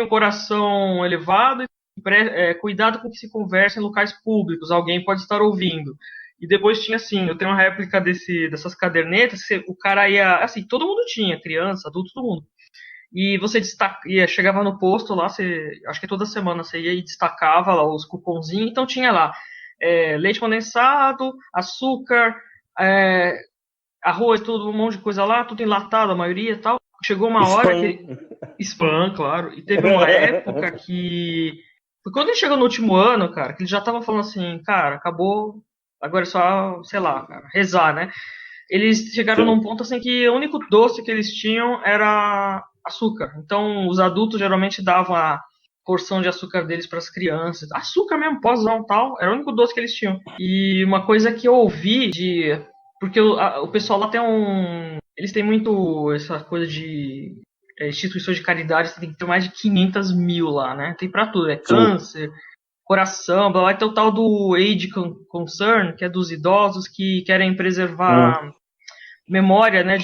o coração elevado e cuidado com o que se conversa em locais públicos, alguém pode estar ouvindo. E depois tinha assim, eu tenho uma réplica dessas cadernetas, o cara ia, assim, todo mundo tinha, criança, adulto, todo mundo. E você chegava no posto lá, acho que toda semana você ia e destacava lá os cupomzinhos, então tinha lá leite condensado, açúcar, arroz, tudo, um monte de coisa lá, tudo enlatado, a maioria e tal. Chegou uma hora que... Spam, claro. E teve uma época que... Foi quando ele chegou no último ano, cara, que ele já tava falando assim, cara, acabou, agora é só, sei lá, cara, rezar, né? Eles chegaram num ponto assim que o único doce que eles tinham era açúcar. Então os adultos geralmente davam a porção de açúcar deles para as crianças. Açúcar mesmo, pózão e tal, era o único doce que eles tinham. E uma coisa que eu ouvi porque o pessoal lá eles têm muito essa coisa de instituições de caridade, tem que ter mais de 500 mil lá, né? Tem pra tudo, câncer, coração, blá, blá, tem o tal do Age Concern, que é dos idosos que querem preservar memória, né,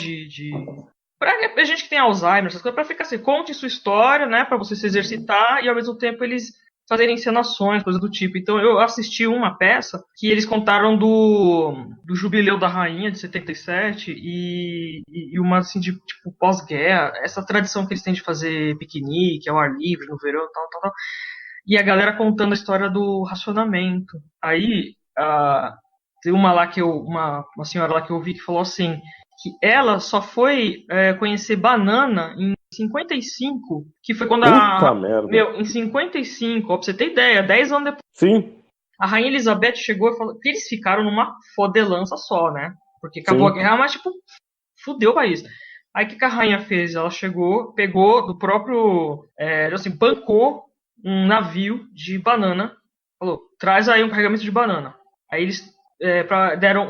pra gente que tem Alzheimer, essas coisas, pra ficar assim, conte sua história, né, pra você se exercitar e ao mesmo tempo eles fazerem encenações, coisas do tipo. Então eu assisti uma peça que eles contaram do Jubileu da Rainha de 77 e uma assim de tipo pós-guerra, essa tradição que eles têm de fazer piquenique ao ar livre no verão, tal. E a galera contando a história do racionamento. Aí tem uma senhora lá que eu ouvi que falou assim que ela só foi conhecer banana em 55, que foi quando em 55, ó, pra você ter ideia, 10 anos depois. Sim. A Rainha Elizabeth chegou e falou que eles ficaram numa fodelança só, né? Porque acabou a guerra, mas tipo, fudeu o país. Aí o que a rainha fez? Ela chegou, pegou do próprio, assim, bancou um navio de banana, falou, traz aí um carregamento de banana. Aí eles deram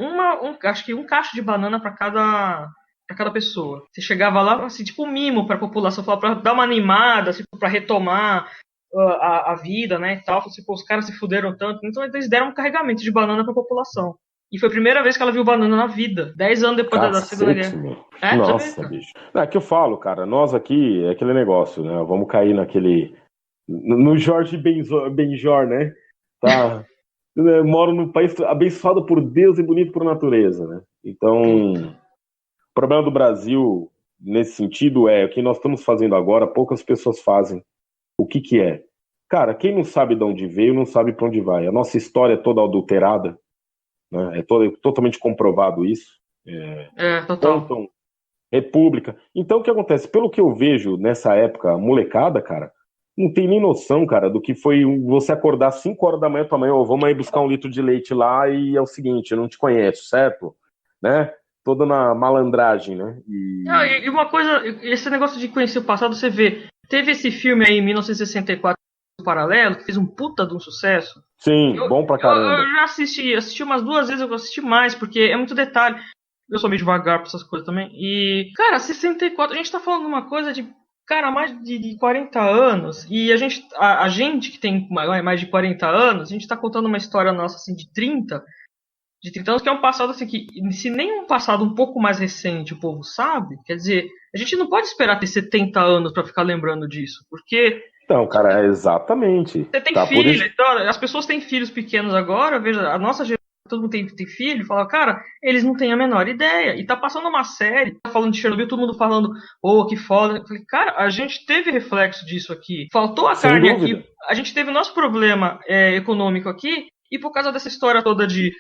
acho que um cacho de banana para cada pessoa. Você chegava lá, assim, tipo um mimo para a população, para dar uma animada, assim, para retomar a vida, né, e tal. Assim, pô, os caras se fuderam tanto. Então eles deram um carregamento de banana para a população. E foi a primeira vez que ela viu banana na vida. 10 anos depois da Segunda Guerra. Nossa, bicho. É que eu falo, cara, nós aqui, é aquele negócio, né, vamos cair no Jorge Benjor, né, tá... Eu moro num país abençoado por Deus e bonito por natureza, né? Então, o problema do Brasil, nesse sentido, o que nós estamos fazendo agora, poucas pessoas fazem. O que é? Cara, quem não sabe de onde veio, não sabe para onde vai. A nossa história é toda adulterada, né? É totalmente comprovado isso. Total. Contam república. Então, o que acontece? Pelo que eu vejo nessa época, a molecada, cara, não tem nem noção, cara, do que foi você acordar 5 horas da manhã, tua mãe, vamos aí buscar um litro de leite lá e é o seguinte, eu não te conheço, certo? Né? Toda na malandragem, né? E uma coisa, esse negócio de conhecer o passado, você vê, teve esse filme aí em 1964, Paralelo, que fez um puta de um sucesso. Sim, bom pra caramba. Eu já assisti umas 2 vezes, eu vou assistir mais, porque é muito detalhe. Eu sou meio devagar pra essas coisas também. E, cara, 64, a gente tá falando de uma coisa de cara, mais de 40 anos, e a gente que tem mais de 40 anos, a gente tá contando uma história nossa, assim, de 30 anos, que é um passado, assim, que se nem um passado um pouco mais recente o povo sabe, quer dizer, a gente não pode esperar ter 70 anos pra ficar lembrando disso, porque... Então, cara, exatamente. Você tem filho, então, as pessoas têm filhos pequenos agora, veja, a nossa geração, todo mundo tem filho, fala, cara, eles não têm a menor ideia. E tá passando uma série, tá falando de Chernobyl, todo mundo falando, que foda. Eu falei, cara, a gente teve reflexo disso aqui. Faltou a carne aqui. A gente teve nosso problema econômico aqui, e por causa dessa história toda de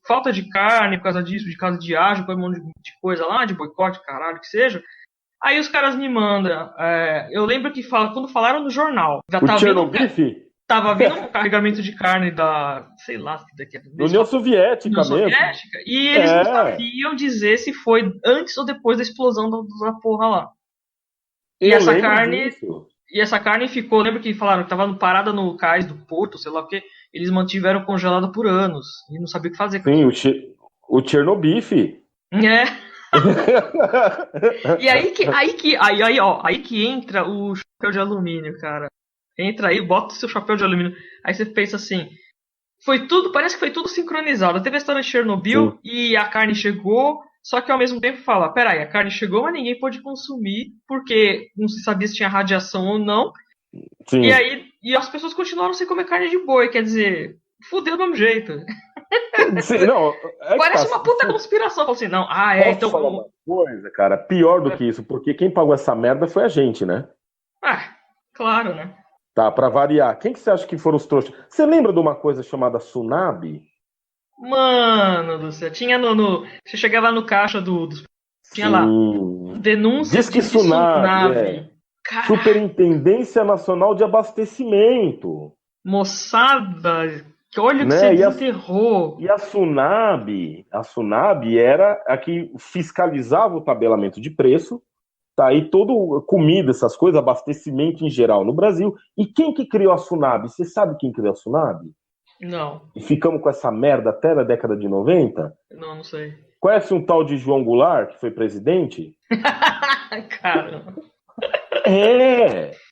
falta de carne, por causa disso, de causa de ágio, por um monte de coisa lá, de boicote, caralho, que seja. Aí os caras me mandam. Eu lembro que quando falaram no jornal. Já o Chernobyl, tava vindo um carregamento de carne da, sei lá, União Soviética mesmo. E eles não sabiam dizer se foi antes ou depois da explosão da porra lá. E essa carne ficou, lembra que falaram que tava parada no cais do porto, sei lá o quê, eles mantiveram congelado por anos e não sabiam o que fazer com Sim, isso. o Chernobyl. É. E aí que entra o chapéu de alumínio, cara. Entra aí, bota o seu chapéu de alumínio. Aí você pensa assim, parece que foi tudo sincronizado. Teve a história de Chernobyl Sim. e a carne chegou, só que ao mesmo tempo fala, peraí, a carne chegou, mas ninguém pôde consumir, porque não se sabia se tinha radiação ou não. Sim. E as pessoas continuaram sem comer carne de boi, quer dizer, fudeu do mesmo jeito. Sim, não, Parece uma puta conspiração. Fala assim, não, Posso então. falar uma coisa, cara? Pior do que isso, porque quem pagou essa merda foi a gente, né? Claro, né? Tá, pra variar. Quem que você acha que foram os trouxas? Você lembra de uma coisa chamada tsunami? Mano do céu, tinha você chegava no caixa dos. Tinha lá, denúncia Diz que de tsunami. Superintendência Nacional de Abastecimento. Moçada, que olha que Né? você desenterrou. E a Tsunami era a que fiscalizava o tabelamento de preço, tá aí todo comida, essas coisas, abastecimento em geral no Brasil. E quem que criou a Tsunami? Você sabe quem criou a Tsunami? Não. E ficamos com essa merda até na década de 90? Não sei. Conhece um tal de João Goulart, que foi presidente? Caramba.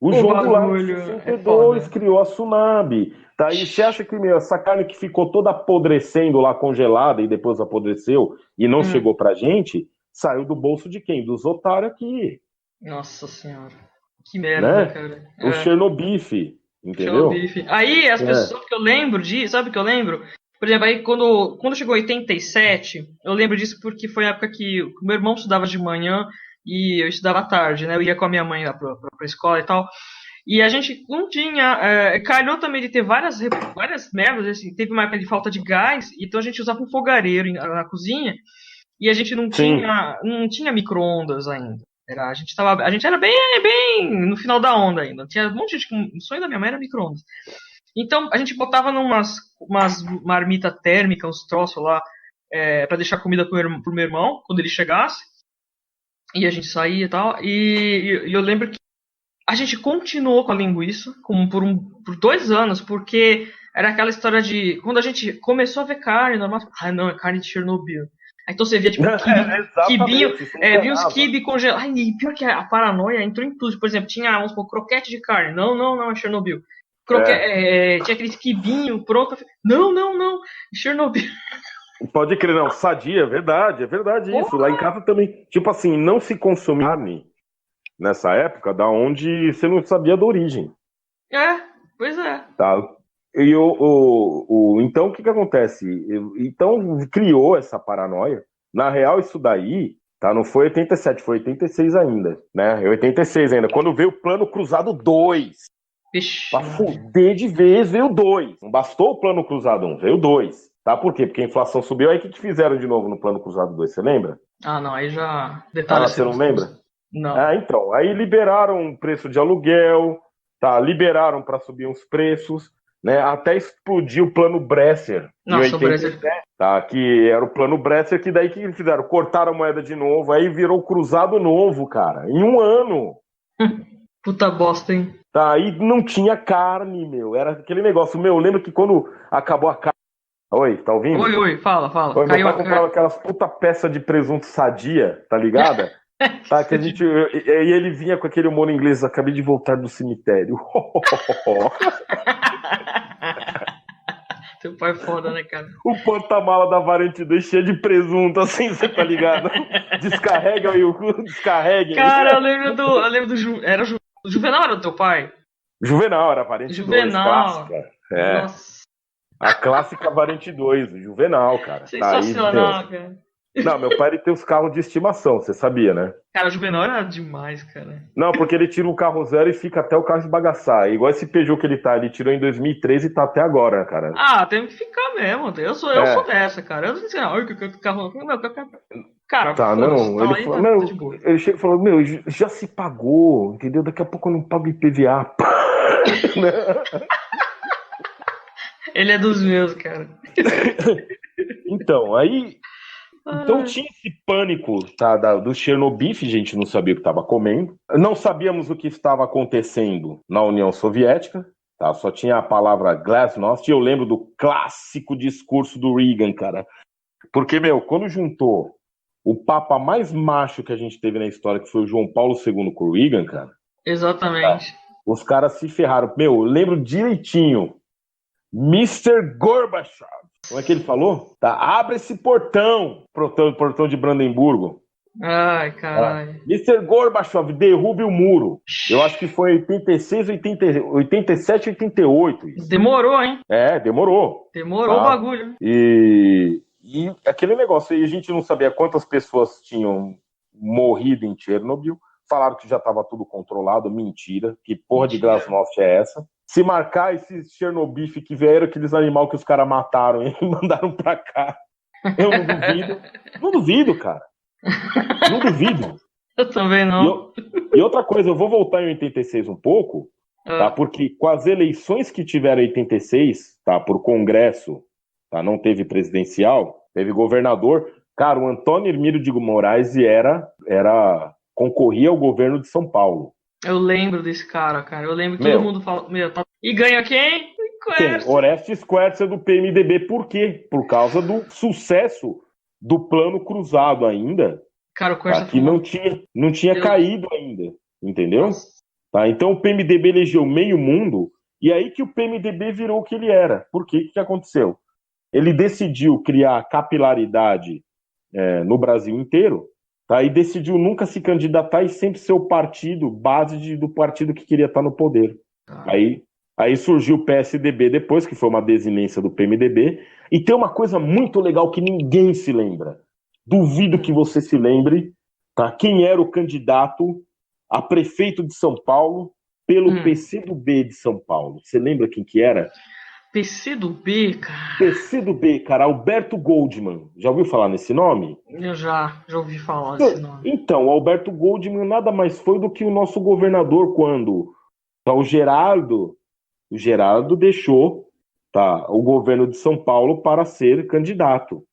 O João Goulart, em 62, criou a Tsunami. Tá, e você acha que essa carne que ficou toda apodrecendo lá, congelada, e depois apodreceu e não chegou pra gente, saiu do bolso de quem? Dos otários aqui. Nossa senhora. Que merda, né? Cara. O Chernobyl, entendeu? Aí as pessoas que eu lembro sabe o que eu lembro? Por exemplo, aí quando chegou 87, eu lembro disso porque foi a época que o meu irmão estudava de manhã e eu estudava à tarde, né? Eu ia com a minha mãe lá pra escola e tal. E a gente não tinha. Calhou também de ter várias merdas, assim. Teve uma época de falta de gás, então a gente usava um fogareiro na cozinha e a gente não tinha micro-ondas ainda. A gente era bem no final da onda ainda. Tinha um monte de gente. O sonho da minha mãe era micro-ondas. Então a gente botava umas marmita térmica, uns troços lá, pra deixar comida pro meu irmão quando ele chegasse. E a gente saía e tal. E eu lembro que a gente continuou com a linguiça por 2 anos, porque era aquela história de. Quando a gente começou a ver carne normal, não, é carne de Chernobyl. Aí então você via, tipo, quibinho, via uns quibe congelados. Ai, pior que a paranoia entrou em tudo. Por exemplo, tinha, vamos supor, croquete de carne. Não, é Chernobyl. Tinha aquele quibinho pronto. Não, Chernobyl. Pode crer, não. Sadia, é verdade isso. Lá em casa também, tipo assim, não se consumia carne nessa época, da onde você não sabia da origem. Pois é. Tá. E então, o que acontece? Então, criou essa paranoia. Na real, isso daí, tá, não foi 87, foi 86 ainda, né? 86 ainda. Quando veio o Plano Cruzado 2. Pra fuder de vez, veio 2. Não bastou o Plano Cruzado 1, veio 2. Tá? Por quê? Porque a inflação subiu. Aí o que fizeram de novo no Plano Cruzado 2? Você lembra? Não, aí já... Detalhes. Você não lembra? Não. Então. Aí liberaram o preço de aluguel, tá? Liberaram para subir uns preços, né? Até explodiu o Plano Bresser. Nossa, o Bresser. Tá? Que era o Plano Bresser, que daí o que fizeram? Cortaram a moeda de novo, aí virou o Cruzado Novo, cara. Em 1 ano. Puta bosta, hein? Tá, aí não tinha carne, meu. Era aquele negócio, meu. Eu lembro que quando acabou a carne. Oi, tá ouvindo? Oi, fala. Meu pai comprava aquelas puta peça de presunto Sadia, tá ligado? Tá, que a gente. E ele vinha com aquele humor inglês, acabei de voltar do cemitério. Seu pai é foda, né, cara? O porta-mala da Variante 2 cheio de presunto, assim, você tá ligado? Descarrega aí, descarrega. Cara, eu lembro do era o Juvenal, era do teu pai? Juvenal, era a Variante 2, clássica. Nossa. A clássica Variante 2, o Juvenal, cara. Sensacional, cara. Não, meu pai ele tem os carros de estimação, você sabia, né? Cara, o Juvenal era demais, cara. Não, porque ele tira o carro zero e fica até o carro esbagaçar. Igual esse Peugeot que ele tirou em 2013 e tá até agora, cara. Tem que ficar mesmo. Eu sou dessa, cara. Eu não sei, não, que carro... Cara, tá, não. Ele chega e falou, meu, já se pagou, entendeu? Daqui a pouco eu não pago IPVA. Ele é dos meus, cara. Então, aí... Então tinha esse pânico, tá, do Chernobyl, a gente não sabia o que estava comendo. Não sabíamos o que estava acontecendo na União Soviética, tá? Só tinha a palavra glasnost, e eu lembro do clássico discurso do Reagan, cara. Porque, quando juntou o papa mais macho que a gente teve na história, que foi o João Paulo II com o Reagan, cara, Exatamente. os caras se ferraram. Eu lembro direitinho. Mr. Gorbachev. Como é que ele falou? Tá, abre esse portão de Brandemburgo. Ai, caralho. Mr. Gorbachev, derrube o muro. Eu acho que foi 86, 87, 88. Isso. Demorou, hein? Demorou. Demorou o bagulho. E aquele negócio aí, a gente não sabia quantas pessoas tinham morrido em Chernobyl. Falaram que já estava tudo controlado. Mentira. Que porra de glasnost é essa? Se marcar esses Chernobyl que vieram aqueles animais que os caras mataram e mandaram pra cá. Eu não duvido. Não duvido, cara. Não duvido. Eu também não. E outra coisa, eu vou voltar em 86 um pouco, tá? Porque com as eleições que tiveram em 86, tá? Por Congresso, tá? Não teve presidencial, teve governador. Cara, o Antônio Hermílio de Moraes concorria ao governo de São Paulo. Eu lembro desse cara. Eu lembro que todo mundo fala... E ganha quem? Orestes Quercia do PMDB. Por quê? Por causa do sucesso do plano cruzado ainda. Cara, o Quercia que não tinha caído ainda. Entendeu? Tá, então o PMDB elegeu meio mundo, e aí que o PMDB virou o que ele era. Por quê? O que aconteceu? Ele decidiu criar capilaridade no Brasil inteiro, tá, e decidiu nunca se candidatar e sempre ser o partido, base do partido que queria estar no poder. Aí surgiu o PSDB depois, que foi uma desinência do PMDB, e tem uma coisa muito legal que ninguém se lembra. Duvido que você se lembre, tá? Quem era o candidato a prefeito de São Paulo pelo PCdoB de São Paulo? Você lembra quem que era? PCdoB, cara? PCdoB, cara, Alberto Goldman. Já ouviu falar nesse nome? Eu já ouvi falar desse nome. Então, o Alberto Goldman nada mais foi do que o nosso governador quando o Geraldo deixou, tá, o governo de São Paulo para ser candidato.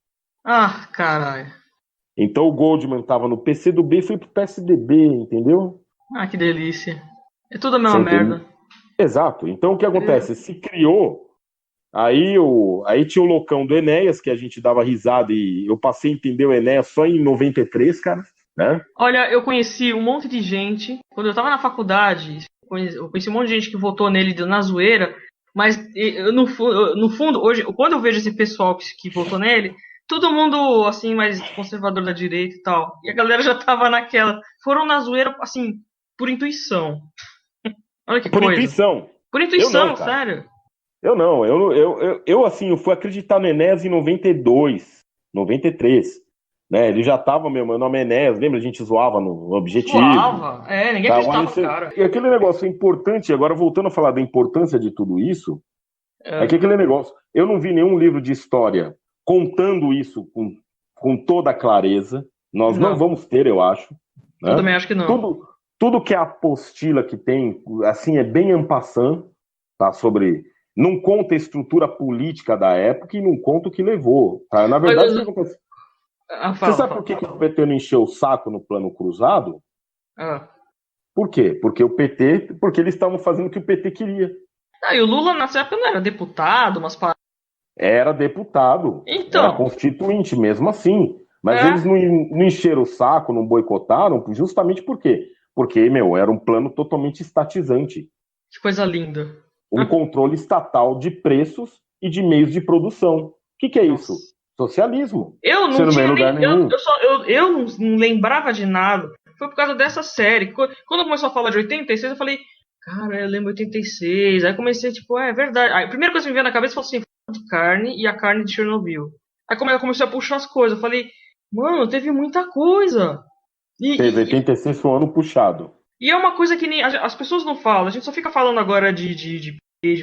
Ah, caralho. Então o Goldman estava no PCdoB e foi pro PSDB, entendeu? Ah, que delícia. É tudo a mesma merda. Exato. Então o que acontece? Se criou... Aí tinha o loucão do Enéas, que a gente dava risada, e eu passei a entender o Enéas só em 93, cara, né? Olha, eu conheci um monte de gente, quando eu tava na faculdade, eu conheci um monte de gente que votou nele na zoeira, mas no fundo, hoje, quando eu vejo esse pessoal que votou nele, todo mundo, assim, mais conservador da direita e tal, e a galera já tava naquela, foram na zoeira, assim, por intuição. Olha que coisa. Por intuição, sério. Eu não, eu fui acreditar no Enéas em 92, 93, né, ele já tava, meu nome é Enéas, lembra, a gente zoava no Objetivo. Zoava, ninguém acreditava no cara. E aquele negócio importante, agora voltando a falar da importância de tudo isso, é que aquele negócio, eu não vi nenhum livro de história contando isso com toda a clareza, nós não vamos ter, eu acho. Né? Eu também acho que não. Tudo que é apostila que tem, assim, é bem en passant, tá, sobre... Não conta a estrutura política da época e não conta o que levou. Tá? Na verdade, você sabe por que o PT não encheu o saco no plano cruzado? Por quê? Porque eles estavam fazendo o que o PT queria. E o Lula nessa época não era deputado, Era deputado. Então. Era constituinte, mesmo assim. Mas eles não encheram o saco, não boicotaram, justamente por quê? Porque, era um plano totalmente estatizante. Que coisa linda. Um controle estatal de preços e de meios de produção. O que é isso? Socialismo. Eu não tinha eu não lembrava de nada. Foi por causa dessa série. Quando começou a falar de 86, eu falei, cara, eu lembro 86. Aí comecei, é verdade. Aí a primeira coisa que me veio na cabeça foi assim, de carne e a carne de Chernobyl. Aí eu comecei a puxar as coisas. Eu falei, mano, teve muita coisa. Teve 86 foi um ano puxado. E é uma coisa que nem as pessoas não falam. A gente só fica falando agora de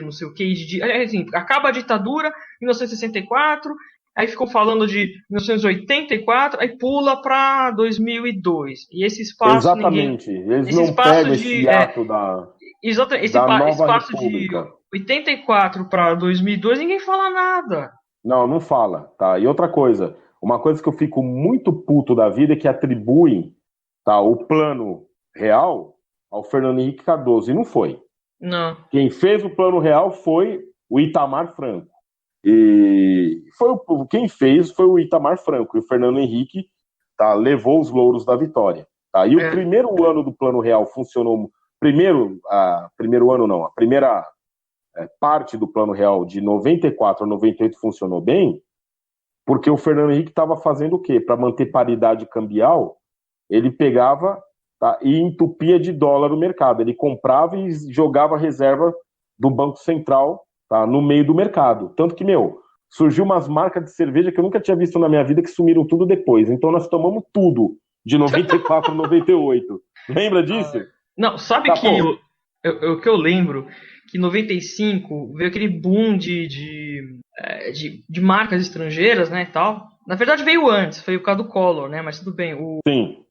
não sei o que. Assim, acaba a ditadura, 1964. Aí ficam falando de 1984. Aí pula pra 2002. E esse espaço... Exatamente. Eles não pegam esse ato da nova espaço república. De 84 pra 2002, ninguém fala nada. Não fala. Tá? E outra coisa. Uma coisa que eu fico muito puto da vida é que atribuem, tá, o plano real ao Fernando Henrique Cardoso, e não foi. Não. Quem fez o Plano Real foi o Itamar Franco. E quem fez foi o Itamar Franco. E o Fernando Henrique, tá, levou os louros da vitória. Tá? E o primeiro ano do Plano Real funcionou. Primeiro ano não, a primeira parte do Plano Real de 94 a 98 funcionou bem, porque o Fernando Henrique estava fazendo o quê? Para manter paridade cambial, ele pegava, tá, e entupia de dólar o mercado. Ele comprava e jogava a reserva do Banco Central, tá, no meio do mercado. Tanto que, surgiu umas marcas de cerveja que eu nunca tinha visto na minha vida que sumiram tudo depois. Então nós tomamos tudo de 94 a 98. Lembra disso? Não, sabe tá, que o que eu lembro, que em 95 veio aquele boom de marcas estrangeiras, né, e tal. Na verdade veio antes, foi o caso do Collor, né, mas tudo bem. Sim.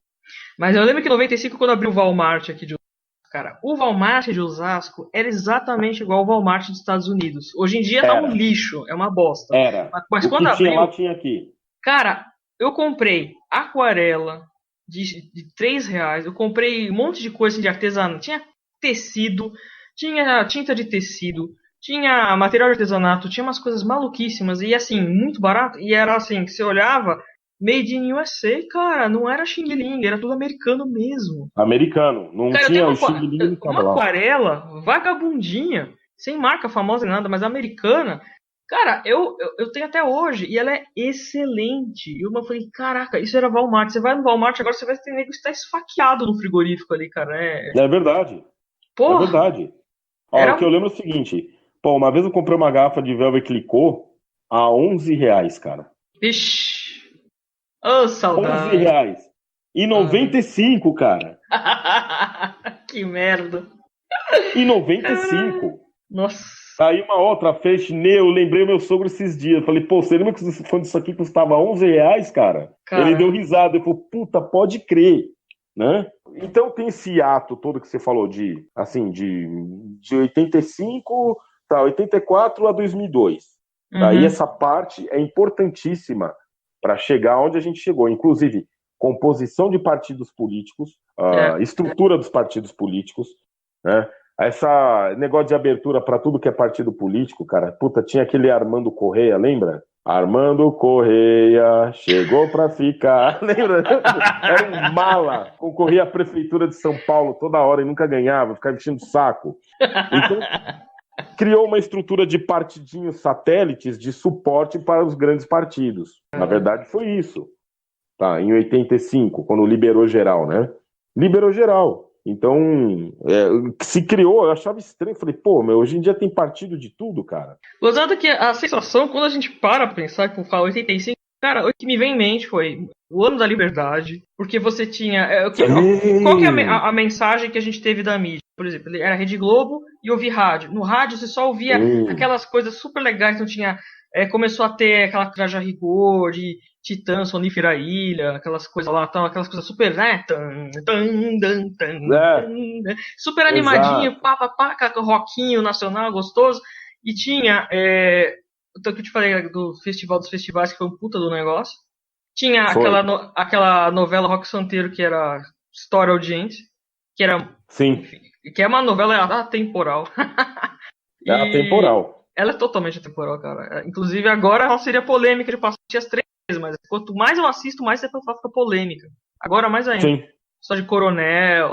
Mas eu lembro que em 95, quando abriu o Walmart aqui de Osasco, cara, o Walmart de Osasco era exatamente igual ao Walmart dos Estados Unidos. Hoje em dia tá um lixo, é uma bosta. Era. Mas o quando que abriu, tinha lá, tinha aqui. Cara, eu comprei aquarela de R$3, eu comprei um monte de coisa de artesanato. Tinha tecido, tinha tinta de tecido, tinha material de artesanato, tinha umas coisas maluquíssimas e assim, muito barato. E era assim, que você olhava, Made in USA, cara, não era Xing Ling, era tudo americano mesmo. Americano, não cara, tinha o Xing Ling. Uma aquarela vagabundinha, sem marca famosa nem nada, mas americana. Cara, eu tenho até hoje, e ela é excelente. E eu falei, caraca, isso era Walmart. Você vai no Walmart, agora você vai ter nego que está esfaqueado no frigorífico ali, cara. É verdade. Porra, é verdade. Ó, o que eu lembro é o seguinte, uma vez eu comprei uma garrafa de Velvet Clicquot a R$11, cara. Ixi. Ô, saudade. R$11. E 95, cara. Que merda. E 95. Nossa. Aí uma outra fez, eu lembrei o meu sogro esses dias. Eu falei, você lembra que quando isso aqui custava R$11, cara? Ele deu risada. Ele falou, puta, pode crer, né? Então tem esse ato todo que você falou de 85, 84 a 2002. Uhum. Aí essa parte é importantíssima para chegar onde a gente chegou. Inclusive, composição de partidos políticos, estrutura dos partidos políticos, né? Essa negócio de abertura para tudo que é partido político, cara. Puta, tinha aquele Armando Correia, lembra? Armando Correia chegou pra ficar. Lembra? Era um mala. Concorria à prefeitura de São Paulo toda hora e nunca ganhava, ficava enchendo o saco. Então, criou uma estrutura de partidinhos satélites de suporte para os grandes partidos. Na verdade, foi isso. Tá, em 85, quando liberou geral, né? Liberou geral. Então, se criou, eu achava estranho, falei, hoje em dia tem partido de tudo, cara. Gozado que a sensação, quando a gente para pensar que fala 85, cara, o que me vem em mente foi o ano da liberdade, porque você tinha... qual que é a mensagem que a gente teve da mídia? Por exemplo, era Rede Globo e ouvir rádio. No rádio você só ouvia aquelas coisas super legais, então tinha... começou a ter aquela Traja Rigor de Titã, Sonífera Ilha, aquelas coisas lá, aquelas coisas super, né? Super animadinho, rockinho nacional, gostoso. E tinha, então que eu te falei do Festival dos Festivais, que foi um puta do negócio. Tinha aquela novela Rock Santeiro, que era História Audiência, que era... Sim. Que é uma novela atemporal. Atemporal. Ela é totalmente atemporal, cara. Inclusive, agora ela seria polêmica de passar as 3 vezes, mas quanto mais eu assisto, mais você fica polêmica. Agora mais ainda. Sim. Só de coronel,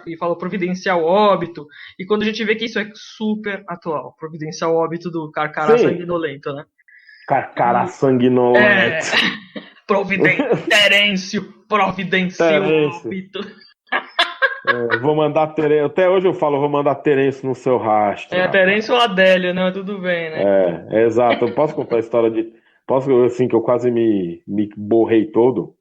e fala providencial óbito. E quando a gente vê que isso é super atual. Providencial óbito do Carcará sanguinolento, né? Carcará sanguinolento. Terêncio providencial óbito. Vou mandar Terêncio. Até hoje eu falo, vou mandar Terêncio no seu rastro. Terêncio ou Adélio, né? Tudo bem, né? Exato. Eu posso contar a história de... assim, que eu quase me borrei todo?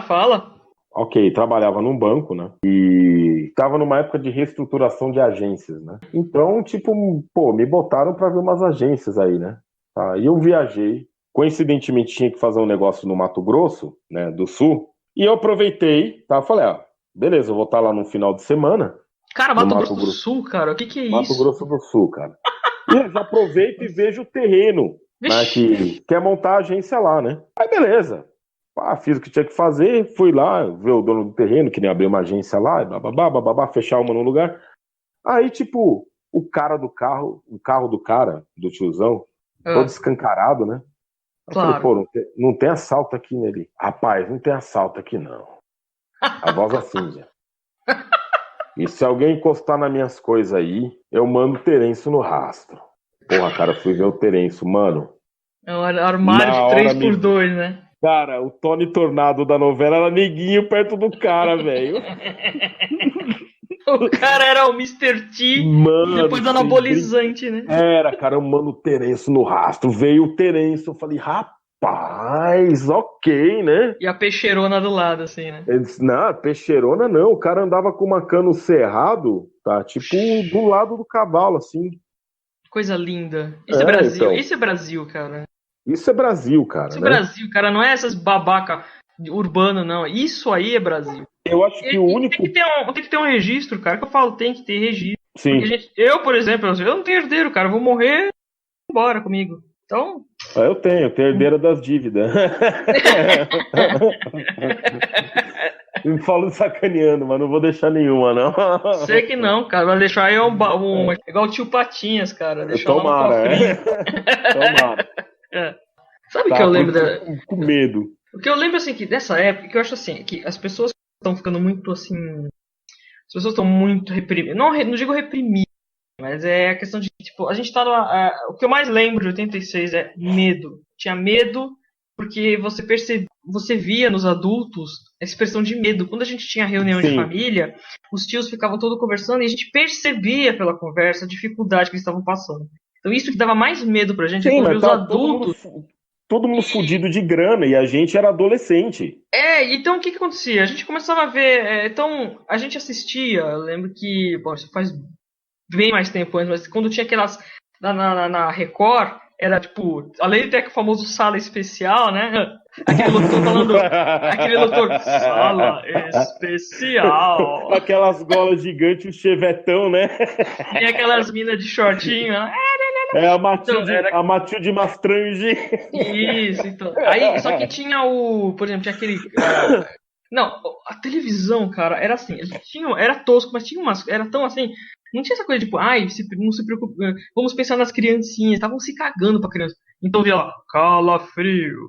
Fala. Ok, trabalhava num banco, né? E tava numa época de reestruturação de agências, né? Então, me botaram pra ver umas agências aí, né? E eu viajei. Coincidentemente, tinha que fazer um negócio no Mato Grosso, né? Do Sul. E eu aproveitei, falei, beleza, eu vou estar lá no final de semana. Cara, Mato Grosso do Sul, cara, o que é isso? Mato Grosso do Sul, cara. E eu já aproveito e vejo o terreno, né, que quer montar a agência lá, né? Aí, beleza. Fiz o que tinha que fazer, fui lá ver o dono do terreno, que nem abrir uma agência lá, bababá, fechar uma no lugar. Aí, o carro do cara, do tiozão, todo escancarado, né? Eu falei, pô, não tem assalto aqui nele. Rapaz, não tem assalto aqui, não. A voz assim, já. E se alguém encostar nas minhas coisas aí, eu mando o Terêncio no rastro. Porra, cara, fui ver o Terêncio, mano. É um armário de 3x2, né? Cara, o Tony Tornado da novela era neguinho perto do cara, velho. O cara era o Mr. T, mano, depois do anabolizante, né? Era, cara, eu mando o Terêncio no rastro. Veio o Terêncio, eu falei, rapaz, ok, né? E a peixeirona do lado, assim, né? Ele disse, não, peixeirona não. O cara andava com uma cano cerrado, tá? Tipo, do lado do cavalo, assim. Coisa linda. Isso é Brasil. Então. Isso é Brasil, cara. Isso é Brasil, cara. Isso é né? Brasil, cara. Não é essas babaca urbano, não. Isso aí é Brasil. Eu acho que o único... Tem que ter um registro, cara. Que eu falo, tem que ter registro. Sim. Porque eu, por exemplo, eu não tenho herdeiro, cara. Eu vou morrer, embora comigo. Então... Eu tenho herdeira das dívidas. Me falo sacaneando, mas não vou deixar nenhuma, não. Sei que não, cara. Vai deixar aí igual o tio Patinhas, cara. Deixar Tomara, Tomara. Sabe o que eu lembro com medo. O que eu lembro, assim, que dessa época, que eu acho assim, que as pessoas estão ficando muito, assim... As pessoas estão muito reprimidas. Não digo reprimidas, mas é a questão de, tipo, a gente tá o que eu mais lembro de 86 é medo. Tinha medo porque você via nos adultos a expressão de medo. Quando a gente tinha reunião de família, os tios ficavam todos conversando e a gente percebia pela conversa a dificuldade que eles estavam passando. Então isso que dava mais medo pra gente é quando os adultos... Todo mundo fudido de grana e a gente era adolescente. Então o que acontecia? A gente começava a ver... então a gente assistia, eu lembro que... Bom, isso faz bem mais tempo antes, mas quando tinha aquelas... Na Record, era tipo... Além de ter o famoso Sala Especial, né? Aquele locutor falando... Aquele locutor... Sala Especial. Aquelas golas gigantes, o chevetão, né? E aquelas minas de shortinho, né? A Matilde Mastrange. Isso, então. Aí, só que tinha por exemplo, tinha aquele... Não, a televisão, cara, era assim, era tosco, mas tinha era tão assim, não tinha essa coisa tipo, não se preocupe, vamos pensar nas criancinhas, estavam se cagando pra criança. Então via lá, calafrio.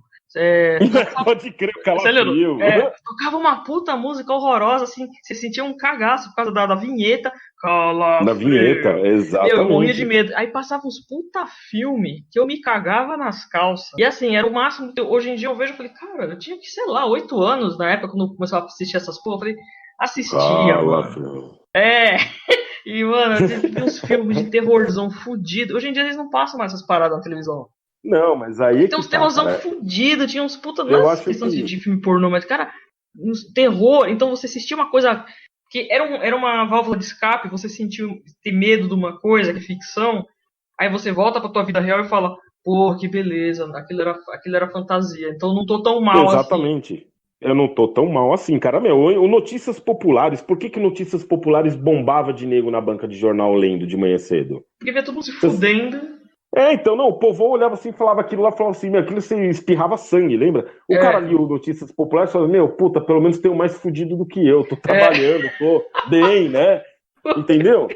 Pode crer, calafrio. Tocava uma puta música horrorosa, assim, você sentia um cagaço por causa da vinheta. Calafrio. Da vinheta, exatamente. Eu morria de medo. Aí passava uns puta filme que eu me cagava nas calças. E assim, era o máximo. Hoje em dia eu vejo e falei, cara, eu tinha que, sei lá, 8 anos na época, quando eu começava a assistir essas porra. Eu falei, assistia, mano. E, mano, tem uns filmes de terrorzão fudido. Hoje em dia eles não passam mais essas paradas na televisão. Não, mas aí. Tem uns terrorzão fudido, tinha uns puta. Eu acho questão de filme pornô, mas, cara, uns terror. Então você assistia uma coisa. Que era uma válvula de escape, você sentiu ter medo de uma coisa, que é ficção, aí você volta pra tua vida real e fala, pô, que beleza, aquilo era fantasia, então eu não tô tão mal assim. Exatamente. Eu não tô tão mal assim, cara. O Notícias Populares, por que Notícias Populares bombava de nego na banca de jornal lendo de manhã cedo? Porque via todo mundo se fudendo. Então, não, o povo olhava assim, falava aquilo lá, falava assim, aquilo você espirrava sangue, lembra? O cara lia o Notícias Populares e falava, puta, pelo menos tem um mais fudido do que eu, tô trabalhando, tô bem, né? Entendeu?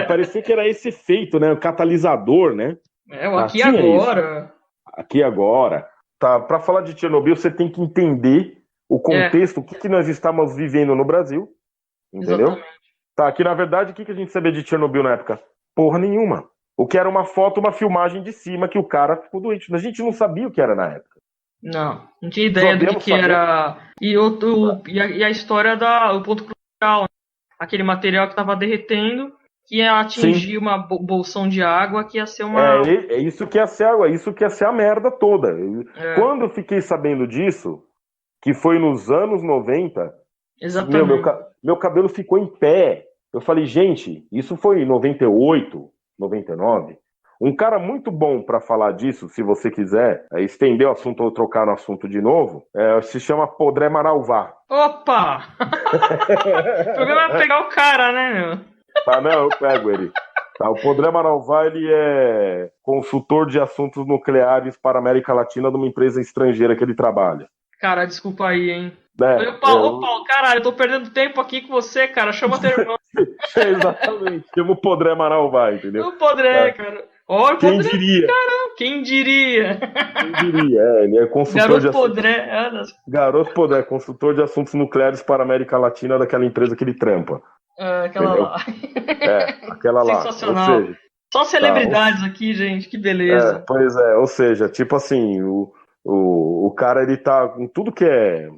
Parecia que era esse efeito, né? O catalisador, né? O aqui agora. Isso. Aqui agora. Tá, pra falar de Chernobyl, você tem que entender o contexto, o que nós estamos vivendo no Brasil, entendeu? Exatamente. Tá, que na verdade, o que a gente sabia de Chernobyl na época? Porra nenhuma. O que era uma foto, uma filmagem de cima que o cara ficou doente. A gente não sabia o que era na época. Não tinha ideia do que era. E a história o ponto crucial, né? Aquele material que estava derretendo, que ia atingir uma bolsão de água, que ia ser uma. É isso que ia ser água, isso que ia ser a merda toda. Quando eu fiquei sabendo disso, que foi nos anos 90, exatamente. Meu cabelo ficou em pé. Eu falei, gente, isso foi em 98. 99. Um cara muito bom para falar disso, se você quiser estender o assunto ou trocar no assunto de novo, se chama Podré Maralvá. Opa! O problema é pegar o cara, né, meu? Não, eu pego ele. O Podré Maralvá, ele é consultor de assuntos nucleares para a América Latina de uma empresa estrangeira que ele trabalha. Cara, desculpa aí, hein? Né? Ô, Paulo, caralho, eu tô perdendo tempo aqui com você, cara. Chama teu irmão. Exatamente. Chama o Podré Maralvá, entendeu? O Podré, cara. Olha o Quem Podré, diria? quem diria? Quem diria? Ele é consultor Garoto de assuntos. Podré. Garoto Podré, consultor de assuntos nucleares para a América Latina daquela empresa que ele trampa. Aquela Entendeu? lá. Aquela lá. Sensacional. Ou seja, Só celebridades aqui, gente. Que beleza. pois é, ou seja, tipo assim, o cara ele tá com tudo que é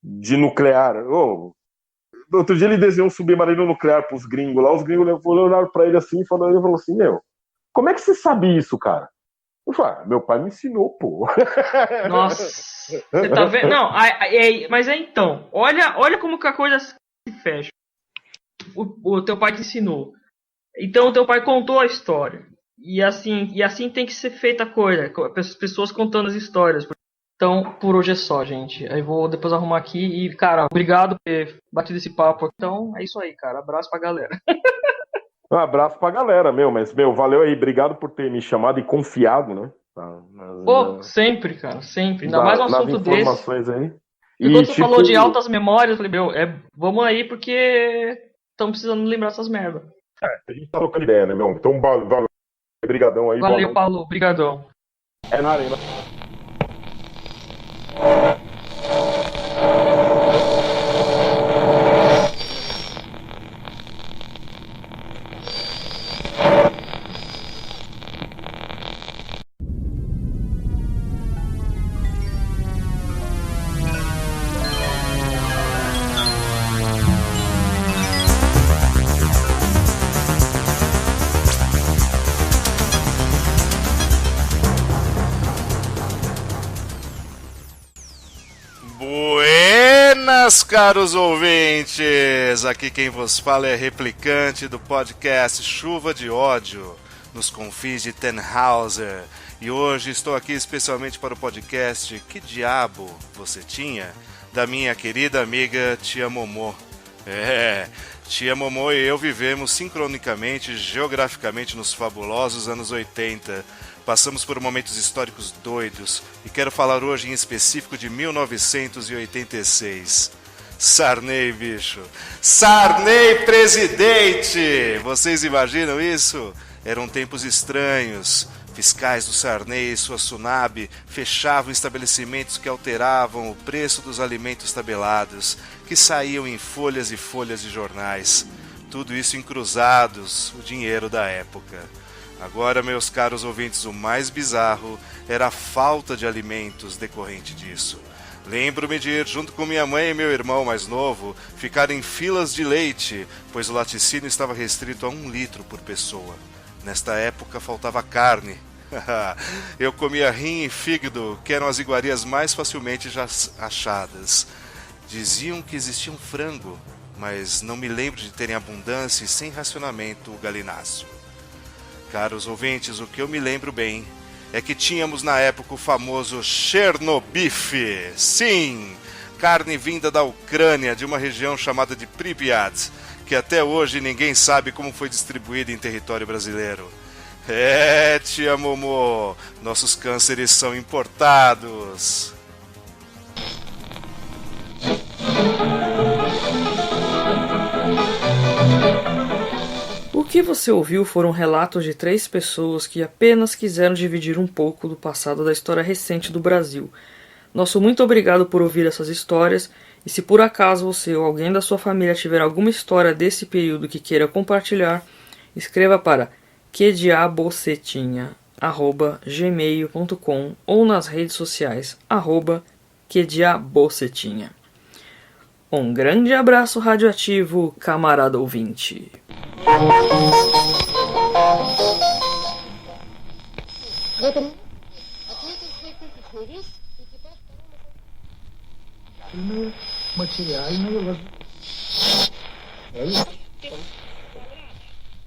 de nuclear. Outro dia ele desenhou um submarino nuclear pros gringos lá, os gringos olharam pra ele assim e falou assim, meu, como é que você sabe isso, cara? Eu falei, meu pai me ensinou, pô. Nossa, você tá vendo? Não, mas então, olha como que a coisa se fecha. O teu pai te ensinou. Então o teu pai contou a história. E assim tem que ser feita a coisa. Pessoas contando as histórias. Então, por hoje é só, gente. Aí vou depois arrumar aqui e, cara, obrigado por ter batido esse papo. Então, é isso aí, cara. Abraço pra galera. Um abraço pra galera, mas, valeu aí. Obrigado por ter me chamado e confiado, né? Sempre, cara, sempre. Ainda mais um assunto desse. Informações aí. E quando você falou de altas memórias, eu falei, vamos aí porque estamos precisando lembrar essas merdas. A gente tá trocando ideia, né, meu? Então, valeu. Obrigadão aí. Valeu, Paulo. Obrigadão. É na arena. Buenas, caros ouvintes! Aqui quem vos fala é Replicante do podcast Chuva de Ódio, nos confins de Tannhauser. E hoje estou aqui especialmente para o podcast Que Diabo Você Tinha? Da minha querida amiga Tia Momô. Tia Momô e eu vivemos sincronicamente, geograficamente nos fabulosos anos 80. Passamos por momentos históricos doidos e quero falar hoje em específico de 1986. Sarney, bicho! Sarney presidente! Vocês imaginam isso? Eram tempos estranhos. Fiscais do Sarney e sua Sunab fechavam estabelecimentos que alteravam o preço dos alimentos tabelados, que saíam em folhas e folhas de jornais. Tudo isso em cruzados, o dinheiro da época. Agora, meus caros ouvintes, o mais bizarro era a falta de alimentos decorrente disso. Lembro-me de ir junto com minha mãe e meu irmão mais novo, ficar em filas de leite, pois o laticínio estava restrito a 1 litro por pessoa. Nesta época faltava carne. Eu comia rim e fígado, que eram as iguarias mais facilmente já achadas. Diziam que existia um frango, mas não me lembro de terem abundância e sem racionamento o galináceo. Caros ouvintes, o que eu me lembro bem é que tínhamos na época o famoso Chernobyl. Sim, carne vinda da Ucrânia, de uma região chamada de Pripyat, que até hoje ninguém sabe como foi distribuída em território brasileiro. Tia Momô, nossos cânceres são importados. O que você ouviu foram relatos de 3 pessoas que apenas quiseram dividir um pouco do passado da história recente do Brasil. Nosso muito obrigado por ouvir essas histórias, e se por acaso você ou alguém da sua família tiver alguma história desse período que queira compartilhar, escreva para quediabocetinha@gmail.com ou nas redes sociais @quediabocetinha. Um grande abraço radioativo, camarada ouvinte. Материальные